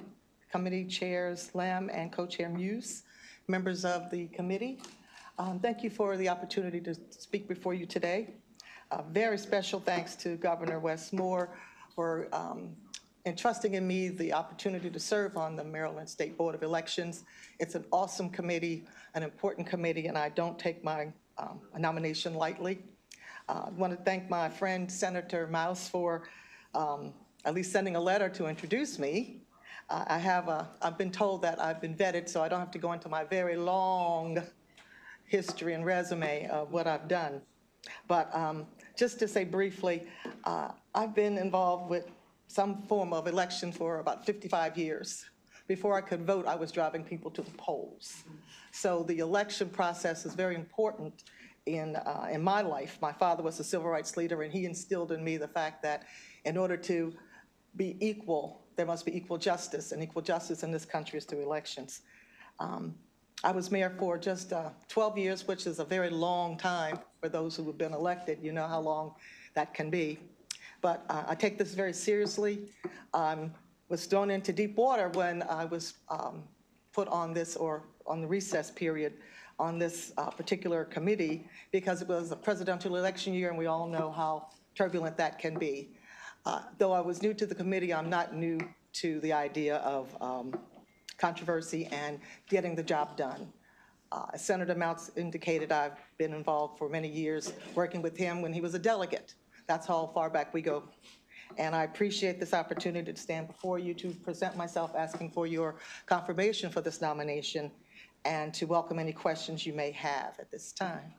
committee chairs Lamb and co-chair Muse, members of the committee. Thank you for the opportunity to speak before you today. Very special thanks to Governor Wes Moore for entrusting in me the opportunity to serve on the Maryland State Board of Elections. It's an awesome committee, an important committee, and I don't take my nomination lightly. I want to thank my friend Senator Mouse for at least sending a letter to introduce me. I've been told that I've been vetted, so I don't have to go into my very long history and resume of what I've done. But just to say briefly, I've been involved with some form of election for about 55 years. before I could vote, I was driving people to the polls. So the election process is very important in my life. My father was a civil rights leader, and he instilled in me the fact that in order to be equal, there must be equal justice, and equal justice in this country is through elections. I was mayor for just 12 years, which is a very long time for those who have been elected. You know how long that can be. But I take this very seriously. Was thrown into deep water when I was put on this, or on the recess period, on this particular committee, because it was a presidential election year, and we all know how turbulent that can be. Though I was new to the committee, I'm not new to the idea of controversy and getting the job done. As Senator Mounts indicated, I've been involved for many years working with him when he was a delegate. That's how far back we go. And I appreciate this opportunity to stand before you to present myself, asking for your confirmation for this nomination, and to welcome any questions you may have at this time.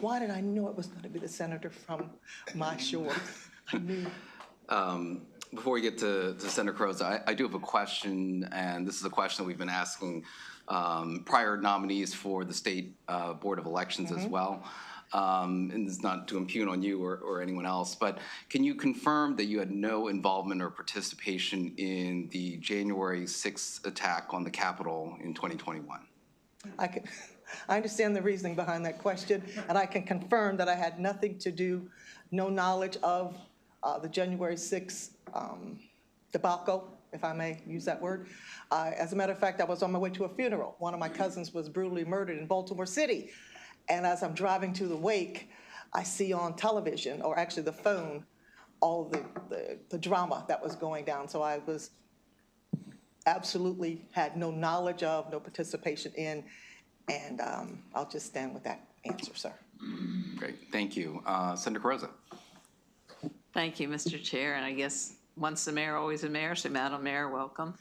Why did I know it was going to be the senator from my shore? I knew. Before we get to Senator Croza, I do have a question, and this is a question that we've been asking prior nominees for the State Board of Elections as well. And it's not to impugn on you or anyone else, but can you confirm that you had no involvement or participation in the January 6th attack on the Capitol in 2021? I understand the reasoning behind that question, and I can confirm that I had nothing to do, no knowledge of the January 6th debacle, if I may use that word. As a matter of fact, I was on my way to a funeral. One of my cousins was brutally murdered in Baltimore City. And as I'm driving to the wake, I see on television, or actually the phone, all the drama that was going down. So I was absolutely had no knowledge of, no participation in, and I'll just stand with that answer, sir. Great, thank you. Senator Croza. Thank you, Mr. Chair, and I guess once the mayor, always a mayor, so Madam Mayor, welcome.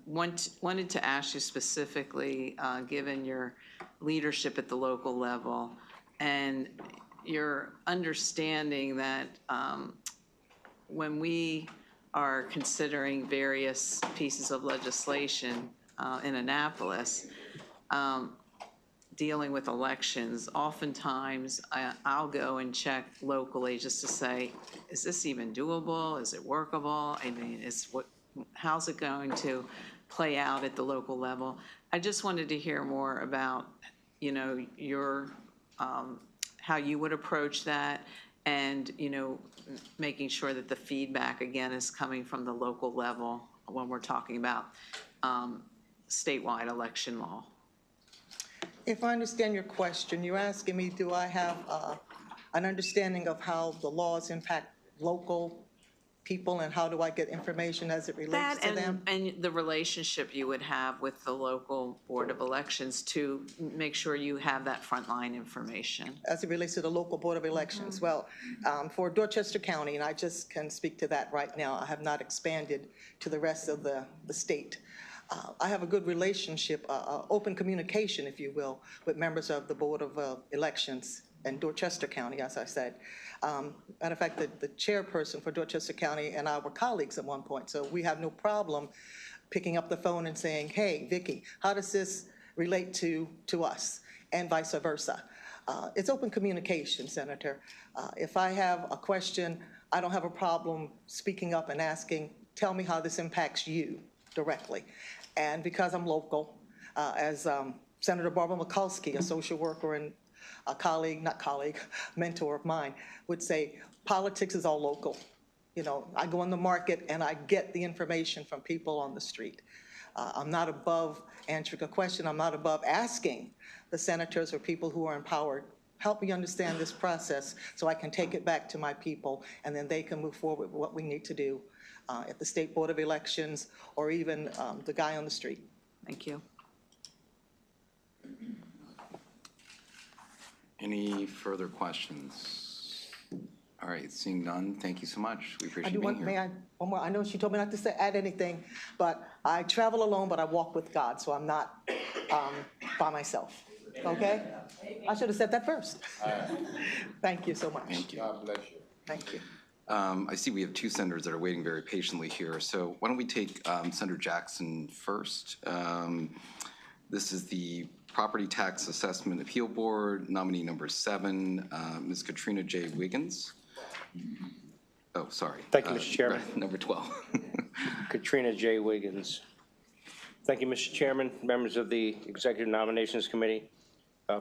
Wanted to ask you specifically, given your leadership at the local level and your understanding that when we are considering various pieces of legislation in Annapolis, dealing with elections, oftentimes I'll go and check locally just to say, is this even doable? Is it workable? I mean, how's it going to play out at the local level? I just wanted to hear more about, you know, your, how you would approach that, and, you know, making sure that the feedback, again, is coming from the local level when we're talking about statewide election law. If I understand your question, you're asking me, do I have an understanding of how the laws impact local people, and how do I get information as it relates to them? And the relationship you would have with the local Board of Elections to make sure you have that frontline information. As it relates to the local Board of Elections, well, for Dorchester County, and I just can speak to that right now, I have not expanded to the rest of the state. I have a good relationship, open communication, if you will, with members of the Board of Elections in Dorchester County, as I said. Matter of fact, the chairperson for Dorchester County and I were colleagues at one point, so we have no problem picking up the phone and saying, hey, Vicki, how does this relate to us, and vice versa. It's open communication, Senator. If I have a question, I don't have a problem speaking up and asking, tell me how this impacts you directly. And because I'm local, as Senator Barbara Mikulski, a social worker and a colleague, not colleague, mentor of mine, would say, politics is all local. You know, I go in the market and I get the information from people on the street. I'm not above answering a question. I'm not above asking the senators or people who are empowered, help me understand this process so I can take it back to my people, and then they can move forward with what we need to do at the State Board of Elections, or even the guy on the street. Thank you. Any further questions? All right, seeing none, thank you so much. We appreciate you being here. One more. I know she told me not to add anything, but I travel alone, but I walk with God, so I'm not by myself. Okay? I should have said that first. Thank you so much. Thank you. God bless you. Thank you. I see we have two senators that are waiting very patiently here, so why don't we take Senator Jackson first? This is the Property Tax Assessment Appeal Board, nominee number 7, Ms. Katrina J. Wiggins. Oh, sorry. Thank you, Mr. Chairman. Number 12. Katrina J. Wiggins. Thank you, Mr. Chairman, members of the Executive Nominations Committee.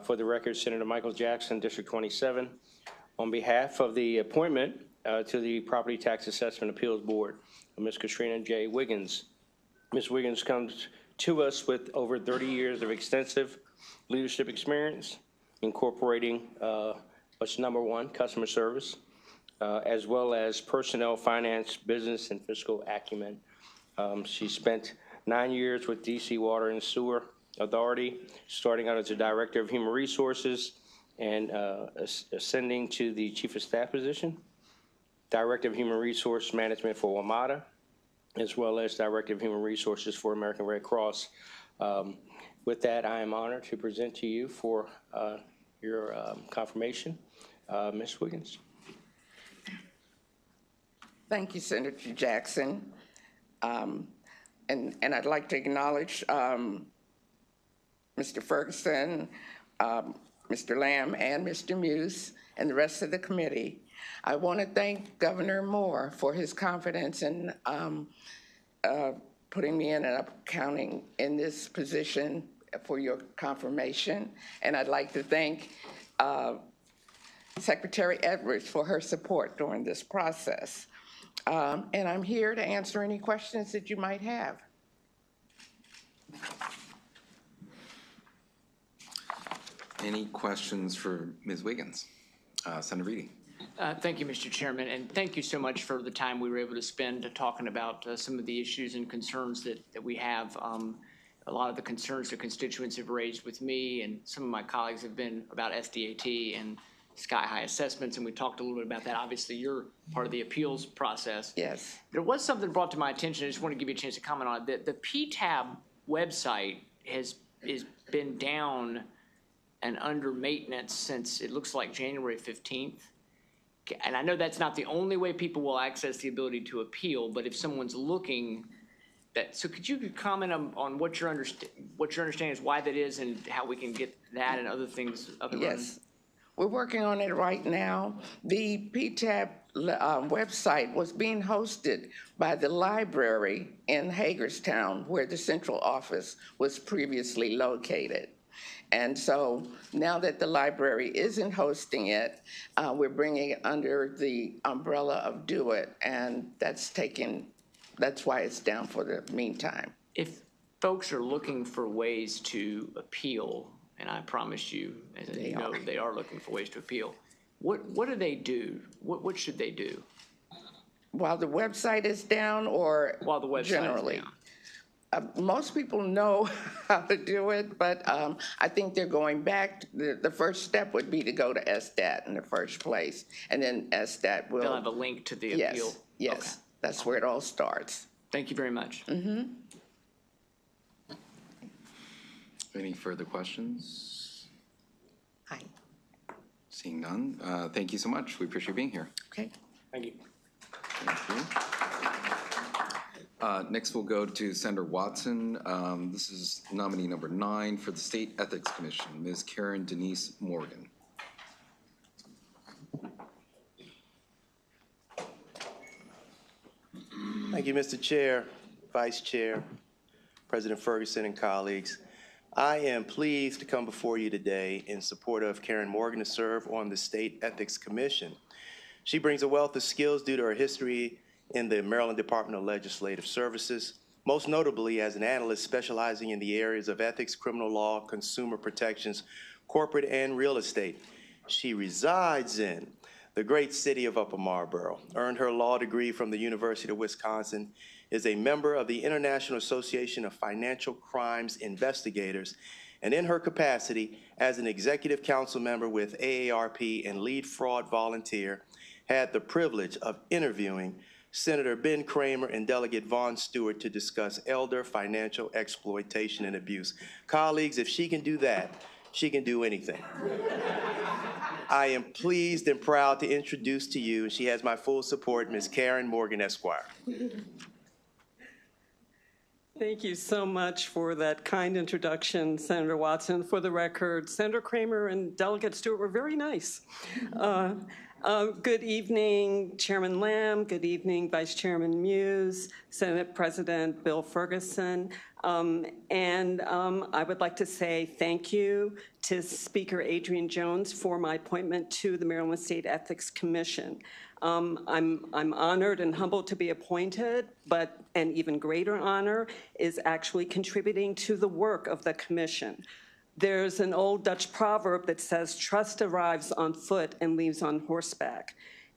For the record, Senator Michael Jackson, District 27. On behalf of the appointment to the Property Tax Assessment Appeals Board, Ms. Katrina J. Wiggins. Ms. Wiggins comes to us with over 30 years of extensive leadership experience, incorporating what's number 1, customer service, as well as personnel, finance, business, and fiscal acumen. She spent 9 years with DC Water and Sewer Authority, starting out as a Director of Human Resources and ascending to the Chief of Staff position, Director of Human Resource Management for WMATA, as well as Director of Human Resources for American Red Cross. With that, I am honored to present to you for your confirmation, Ms. Wiggins. Thank you, Senator Jackson. And I'd like to acknowledge Mr. Ferguson, Mr. Lamb, and Mr. Muse, and the rest of the committee. I want to thank Governor Moore for his confidence in putting me in and accounting in this position for your confirmation. And I'd like to thank Secretary Edwards for her support during this process. And I'm here to answer any questions that you might have. Any questions for Ms. Wiggins? Senator Reedy. Thank you, Mr. Chairman, and thank you so much for the time we were able to spend talking about some of the issues and concerns that we have. A lot of the concerns the constituents have raised with me and some of my colleagues have been about SDAT and sky-high assessments, and we talked a little bit about that. Obviously, you're part of the appeals process. Yes. There was something brought to my attention. I just want to give you a chance to comment on it. The PTAB website has been down and under maintenance since it looks like January 15th. And I know that's not the only way people will access the ability to appeal, but if someone's looking, so could you comment on what your understanding is, why that is, and how we can get that and other things up and running? Yes. We're working on it right now. The PTAB website was being hosted by the library in Hagerstown, where the central office was previously located. And so now that the library isn't hosting it, we're bringing it under the umbrella of Do It, and that's why it's down for the meantime. If folks are looking for ways to appeal, and I promise you, as you know, they are looking for ways to appeal, what do they do? What should they do? While the website is down, or while the website generally? is down? Most people know how to do it, but I think they're going back. The first step would be to go to SDAT in the first place, and then SDAT will... They'll have a link to the yes, appeal? Yes, Okay. That's where it all starts. Thank you very much. Mm-hmm. Any further questions? Hi. Seeing none, thank you so much. We appreciate you being here. Okay. Thank you. Thank you. Next, we'll go to Senator Watson. This is nominee number 9 for the State Ethics Commission, Ms. Karen Denise Morgan. Thank you, Mr. Chair, Vice Chair, President Ferguson, and colleagues. I am pleased to come before you today in support of Karen Morgan to serve on the State Ethics Commission. She brings a wealth of skills due to her history in the Maryland Department of Legislative Services, most notably as an analyst specializing in the areas of ethics, criminal law, consumer protections, corporate, and real estate. She resides in the great city of Upper Marlboro, earned her law degree from the University of Wisconsin, is a member of the International Association of Financial Crimes Investigators, and in her capacity as an executive council member with AARP and lead fraud volunteer, had the privilege of interviewing Senator Ben Cramer and Delegate Vaughn Stewart to discuss elder financial exploitation and abuse. Colleagues, if she can do that, she can do anything. I am pleased and proud to introduce to you, and she has my full support, Ms. Karen Morgan, Esquire. Thank you so much for that kind introduction, Senator Watson. For the record, Senator Kramer and Delegate Stewart were very nice. Good evening, Chairman Lamb. Good evening, Vice Chairman Muse, Senate President Bill Ferguson. I would like to say thank you to Speaker Adrian Jones for my appointment to the Maryland State Ethics Commission. I'm honored and humbled to be appointed, but an even greater honor is actually contributing to the work of the commission. There's an old Dutch proverb that says, trust arrives on foot and leaves on horseback.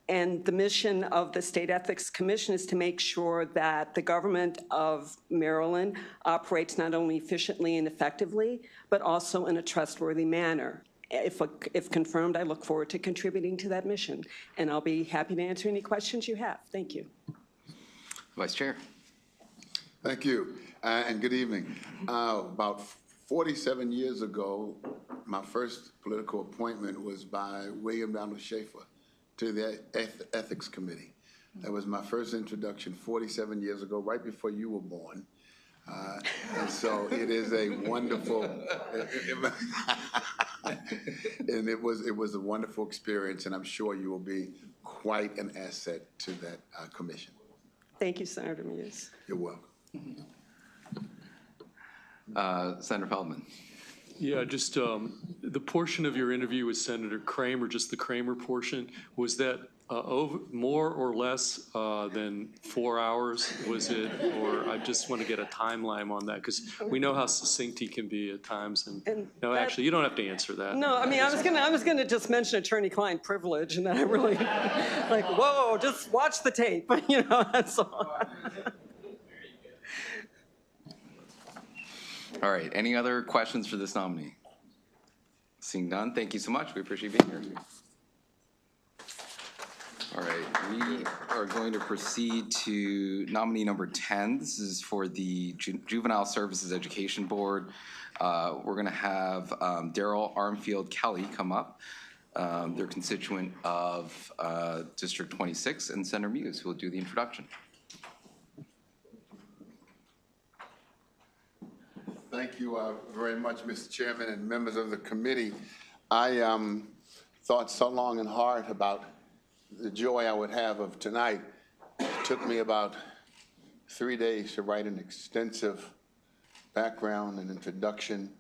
And the mission of the State Ethics Commission is to make sure that the government of Maryland operates not only efficiently and effectively, but also in a trustworthy manner. If confirmed, I look forward to contributing to that mission, and I'll be happy to answer any questions you have. Thank you. Vice Chair. Thank you, and good evening. About 47 years ago, my first political appointment was by William Donald Schaefer to the Ethics Committee. That was my first introduction 47 years ago, right before you were born. And so it is a wonderful, and it was a wonderful experience, and I'm sure you will be quite an asset to that commission. Thank you, Senator Muse. You're welcome. Senator Feldman. Yeah, just the portion of your interview with Senator Kramer, just the Kramer portion, was that more or less than 4 hours? Was it, or I just want to get a timeline on that, because we know how succinct he can be at times. And no, actually, you don't have to answer that. No, I mean, I was gonna just mention attorney-client privilege, and then I really, like, whoa, just watch the tape, you know, that's all. All right, any other questions for this nominee? Seeing none, thank you so much. We appreciate being here. All right, we are going to proceed to nominee number 10. This is for the Juvenile Services Education Board. We're going to have Daryl Armfield Kelly come up. They're constituent of District 26, and Senator Muse, who will do the introduction. Thank you very much, Mr. Chairman and members of the committee. I thought so long and hard about the joy I would have of tonight. It took me about 3 days to write an extensive background and introduction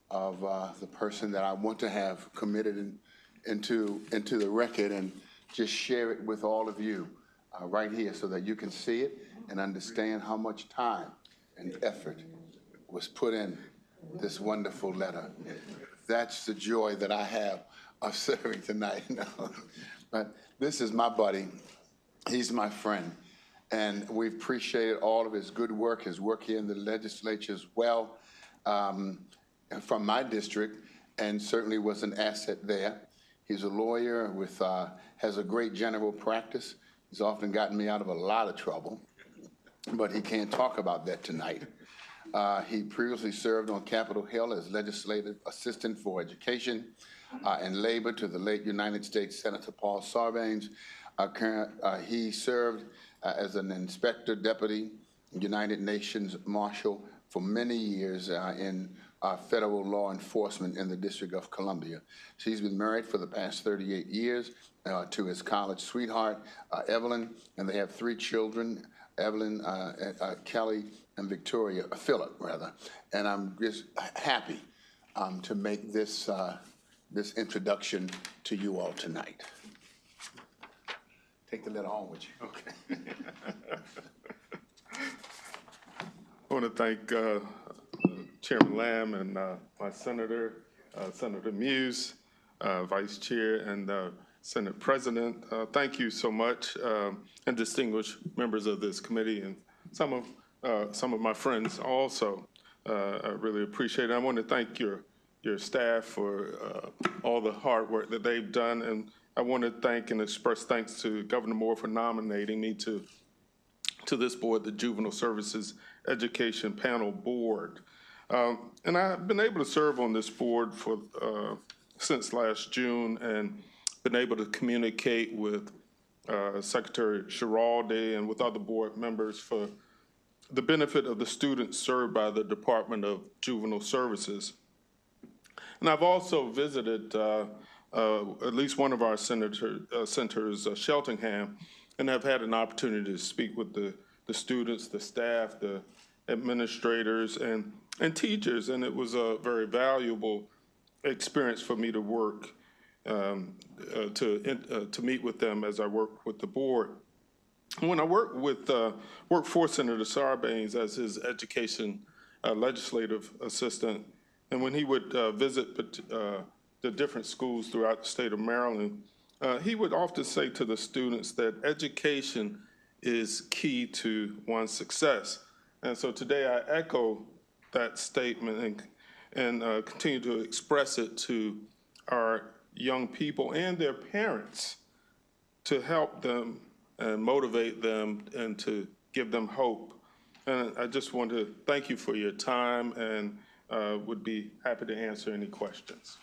of the person that I want to have committed into the record, and just share it with all of you right here so that you can see it and understand how much time and effort was put in this wonderful letter. That's the joy that I have of serving tonight. But this is my buddy. He's my friend. And we appreciated all of his good work, his work here in the legislature as well, from my district, and certainly was an asset there. He's a lawyer with, has a great general practice. He's often gotten me out of a lot of trouble, but he can't talk about that tonight. He previously served on Capitol Hill as legislative assistant for education and labor to the late United States Senator Paul Sarbanes. He served as an inspector deputy, United Nations Marshal for many years in federal law enforcement in the District of Columbia. He's been married for the past 38 years to his college sweetheart, Evelyn, and they have 3 children, Evelyn, Kelly, and Victoria, Philip, rather. And I'm just happy to make this, this introduction to you all tonight. Take the letter home with you. Okay. I want to thank Chairman Lamb and my senator, Senator Muse, Vice Chair, and Senate President. Thank you so much, and distinguished members of this committee, and some of my friends also. I really appreciate it. I want to thank your staff for all the hard work that they've done, and I want to thank and express thanks to Governor Moore for nominating me to this board, the Juvenile Services Education Panel Board. And I've been able to serve on this board for since last June, and been able to communicate with Secretary Giraldi and with other board members for the benefit of the students served by the Department of Juvenile Services. And I've also visited at least one of our centers, Sheltingham, and have had an opportunity to speak with the students, the staff, the administrators, and teachers, and it was a very valuable experience for me to work, to meet with them as I work with the board. When I worked for Senator Sarbanes as his education legislative assistant, and when he would visit the different schools throughout the state of Maryland, he would often say to the students that education is key to one's success. And so today I echo that statement and continue to express it to our young people and their parents to help them and motivate them and to give them hope. And I just want to thank you for your time and would be happy to answer any questions.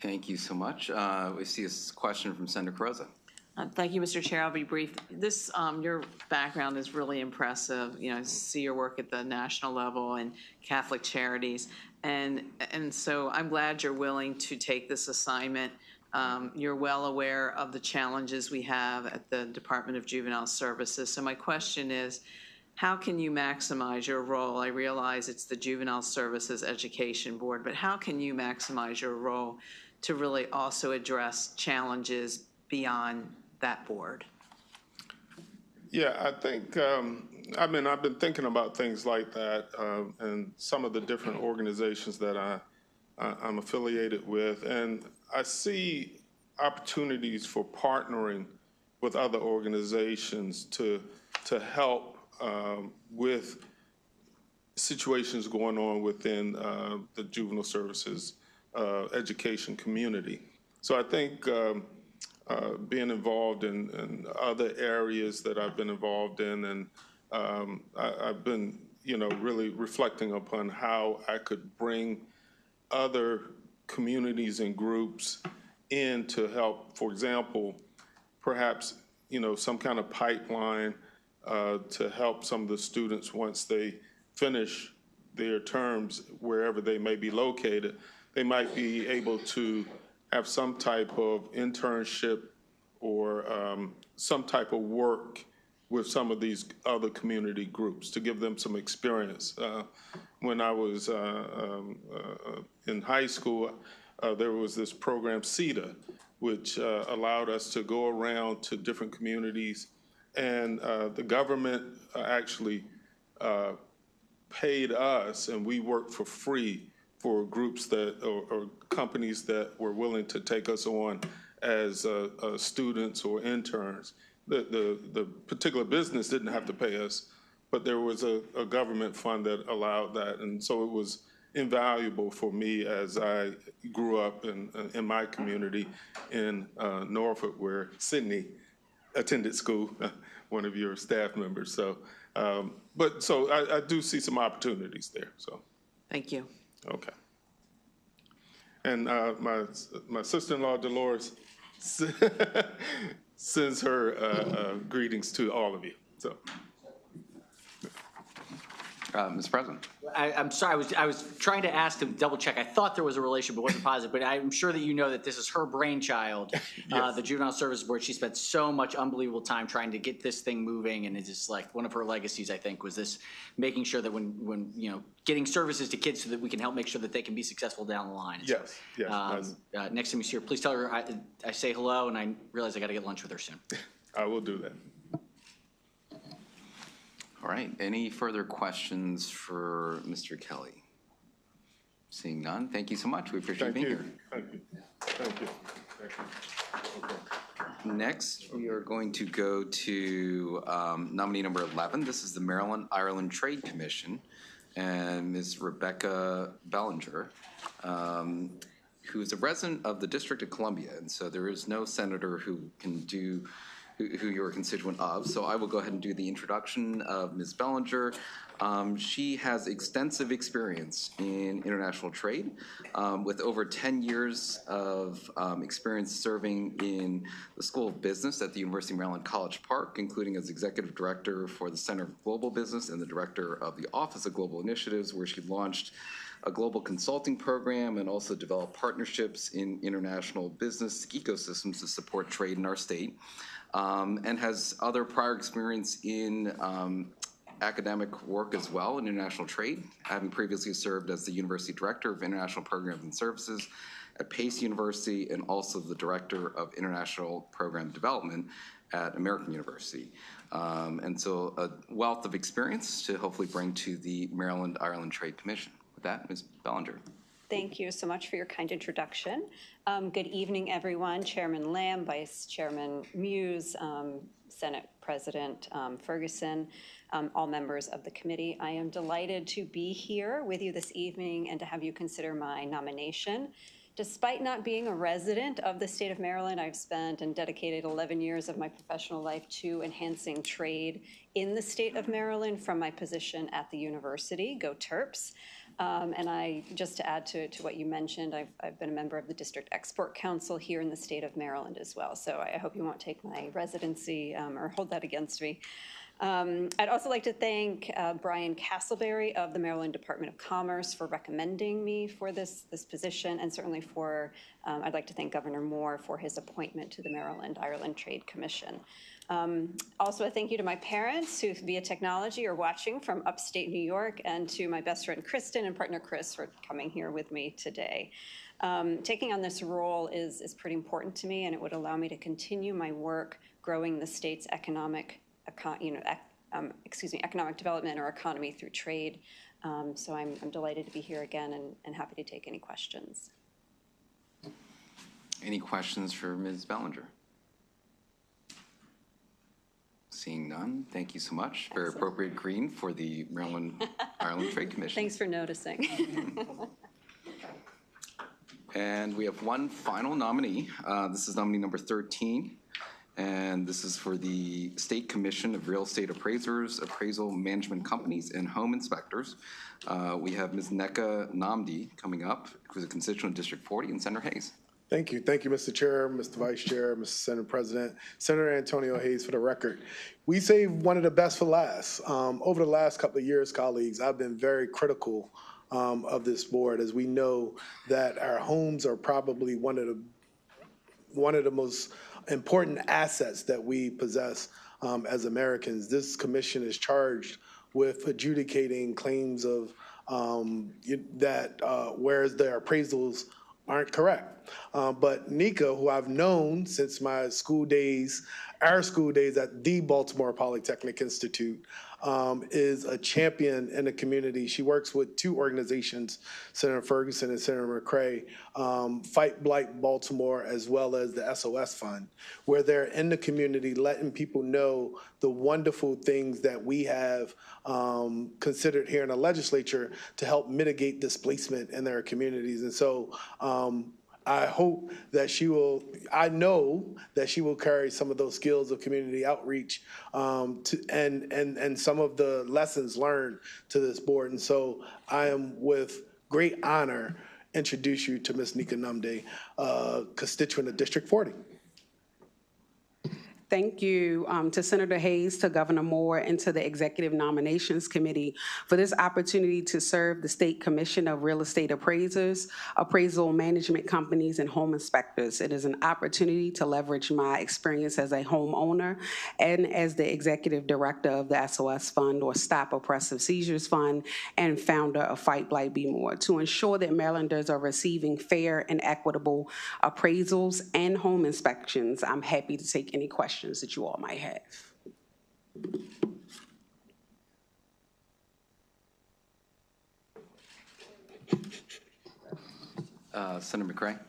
Thank you so much. We see a question from Senator Carozza. Thank you, Mr. Chair. I'll be brief. This, your background is really impressive. You know, I see your work at the national level and Catholic Charities. And so I'm glad you're willing to take this assignment. You're well aware of the challenges we have at the Department of Juvenile Services. So my question is, how can you maximize your role? I realize it's the Juvenile Services Education Board, but how can you maximize your role to really also address challenges beyond that board? Yeah, I think, I mean, I've been thinking about things like that and some of the different organizations that I'm affiliated with, and I see opportunities for partnering with other organizations to help with situations going on within the juvenile services education community. So I think being involved in other areas that I've been involved in, and I've been, you know, really reflecting upon how I could bring other communities and groups in to help, for example, perhaps, you know, some kind of pipeline to help some of the students once they finish their terms, wherever they may be located. They might be able to have some type of internship or some type of work with some of these other community groups to give them some experience. When I was in high school, there was this program, CETA, which allowed us to go around to different communities, and the government actually paid us, and we worked for free for groups that, or companies that were willing to take us on as students or interns. The particular business didn't have to pay us, but there was a government fund that allowed that, and so it was invaluable for me as I grew up in my community in Norfolk, where Sydney attended school, one of your staff members. So, but so I do see some opportunities there. So, thank you. Okay. And my sister-in-law Dolores sends her greetings to all of you. So. Mr. President. I'm sorry, I was trying to ask to double check. I thought there was a relation, but wasn't positive. But I'm sure that you know that this is her brainchild, yes. The Juvenile Services Board. She spent so much unbelievable time trying to get this thing moving, and it's just like one of her legacies, I think, was this making sure that when you know, getting services to kids so that we can help make sure that they can be successful down the line. And yes, so, yes. Next time she's here, please tell her I say hello, and I realize I got to get lunch with her soon. I will do that. All right, any further questions for Mr. Kelly? Seeing none, thank you so much. We appreciate being here. Thank you. Thank you. Thank you. Okay. Next, we are going to go to nominee number 11. This is the Maryland-Ireland Trade Commission, and Ms. Rebecca Bellinger, who is a resident of the District of Columbia, and so there is no senator who can do who you're a constituent of. So I will go ahead and do the introduction of Ms. Bellinger. She has extensive experience in international trade with over 10 years of experience serving in the School of Business at the University of Maryland College Park, including as Executive Director for the Center of Global Business and the Director of the Office of Global Initiatives, where she launched a global consulting program and also developed partnerships in international business ecosystems to support trade in our state, and has other prior experience in academic work as well in international trade, having previously served as the University Director of International Programs and Services at Pace University and also the Director of International Program Development at American University. And so a wealth of experience to hopefully bring to the Maryland-Ireland Trade Commission. With that, Ms. Bellinger. Thank you so much for your kind introduction. Good evening, everyone. Chairman Lamb, Vice Chairman Muse, Senate President Ferguson, all members of the committee. I am delighted to be here with you this evening and to have you consider my nomination. Despite not being a resident of the state of Maryland, I've spent and dedicated 11 years of my professional life to enhancing trade in the state of Maryland from my position at the university. Go Terps. And I, just to add to what you mentioned, I've been a member of the District Export Council here in the state of Maryland as well. So I hope you won't take my residency or hold that against me. I'd also like to thank Brian Castleberry of the Maryland Department of Commerce for recommending me for this position, and certainly for, I'd like to thank Governor Moore for his appointment to the Maryland-Ireland Trade Commission. Also a thank you to my parents who via technology are watching from upstate New York, and to my best friend Kristen and partner Chris for coming here with me today. Taking on this role is pretty important to me, and it would allow me to continue my work growing the state's economic development or economy through trade. So I'm delighted to be here again and happy to take any questions. Any questions for Ms. Bellinger? Seeing none, thank you so much. Very appropriate green for the Maryland-Ireland Trade Commission. Thanks for noticing. And we have one final nominee. This is nominee number 13. And this is for the State Commission of Real Estate Appraisers, Appraisal Management Companies, and Home Inspectors. We have Ms. Neka Namdi coming up, who's a constituent of District 40, and Senator Hayes. Thank you. Thank you, Mr. Chair, Mr. Vice Chair, Mr. Senate President, Senator Antonio Hayes. For the record, we saved one of the best for last. Over the last couple of years, colleagues, I've been very critical of this board, as we know that our homes are probably one of the most important assets that we possess as Americans. This commission is charged with adjudicating claims of whereas their appraisals aren't correct. But Nika, who I've known since my school days, our school days at the Baltimore Polytechnic Institute, is a champion in the community. She works with two organizations, Senator Ferguson and Senator McCray, Fight Blight Baltimore, as well as the SOS Fund, where they're in the community letting people know the wonderful things that we have considered here in the legislature to help mitigate displacement in their communities. And so I hope that I know that she will carry some of those skills of community outreach and some of the lessons learned to this board. And so I am with great honor introduce you to Ms. Neka Namdi, constituent of District 40. Thank you to Senator Hayes, to Governor Moore, and to the Executive Nominations Committee for this opportunity to serve the State Commission of Real Estate Appraisers, Appraisal Management Companies, and Home Inspectors. It is an opportunity to leverage my experience as a homeowner and as the Executive Director of the SOS Fund, or Stop Oppressive Seizures Fund, and founder of Fight Blight Be More, to ensure that Marylanders are receiving fair and equitable appraisals and home inspections. I'm happy to take any questions that you all might have. Senator McCray.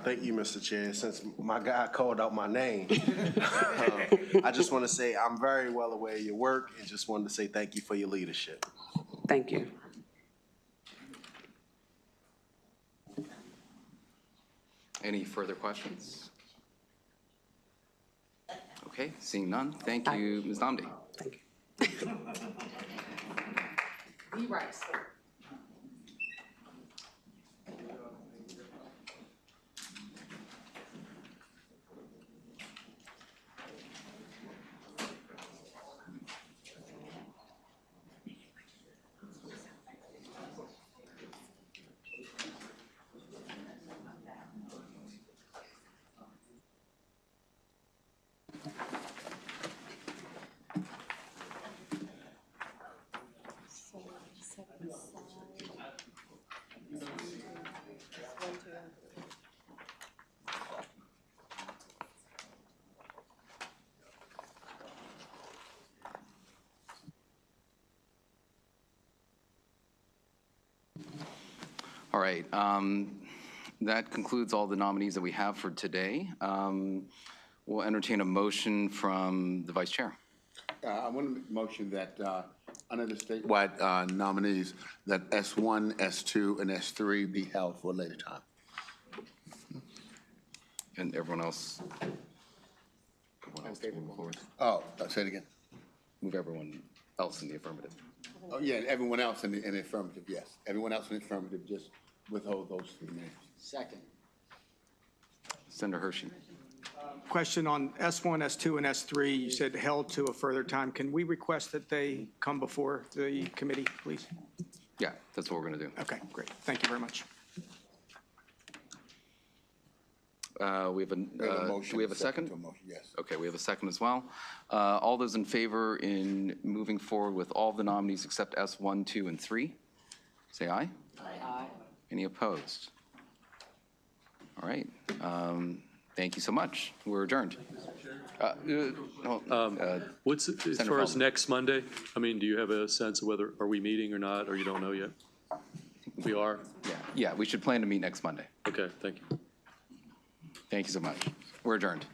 Thank you, Mr. Chair. Since my guy called out my name, I just want to say I'm very well aware of your work and just wanted to say thank you for your leadership. Thank you. Any further questions? Okay, seeing none. Thank you, Ms. Namdi. Thank you. Be right. All right. That concludes all the nominees that we have for today. We'll entertain a motion from the Vice Chair. I want to make a motion that under the statewide nominees, that S1, S2, and S3 be held for a later time. And everyone else to move forward. Oh, say it again. Move everyone else in the affirmative. Oh, yeah, everyone else in the affirmative, yes. Everyone else in the affirmative, just withhold those 3 names. Second. Senator Hershey. Question on S1, S2, and S3, you said held to a further time. Can we request that they come before the committee, please? Yeah, that's what we're going to do. Okay, great. Thank you very much. We have motion. do we have a second? To a motion, yes. Okay, we have a second as well. All those in favor in moving forward with all the nominees except S1, 2, and 3, say aye. Aye. Any opposed? All right. Thank you so much. We're adjourned. What's, as far as next Monday, I mean, do you have a sense of whether, are we meeting or not, or you don't know yet? We are? Yeah, we should plan to meet next Monday. Okay, thank you. Thank you so much. We're adjourned.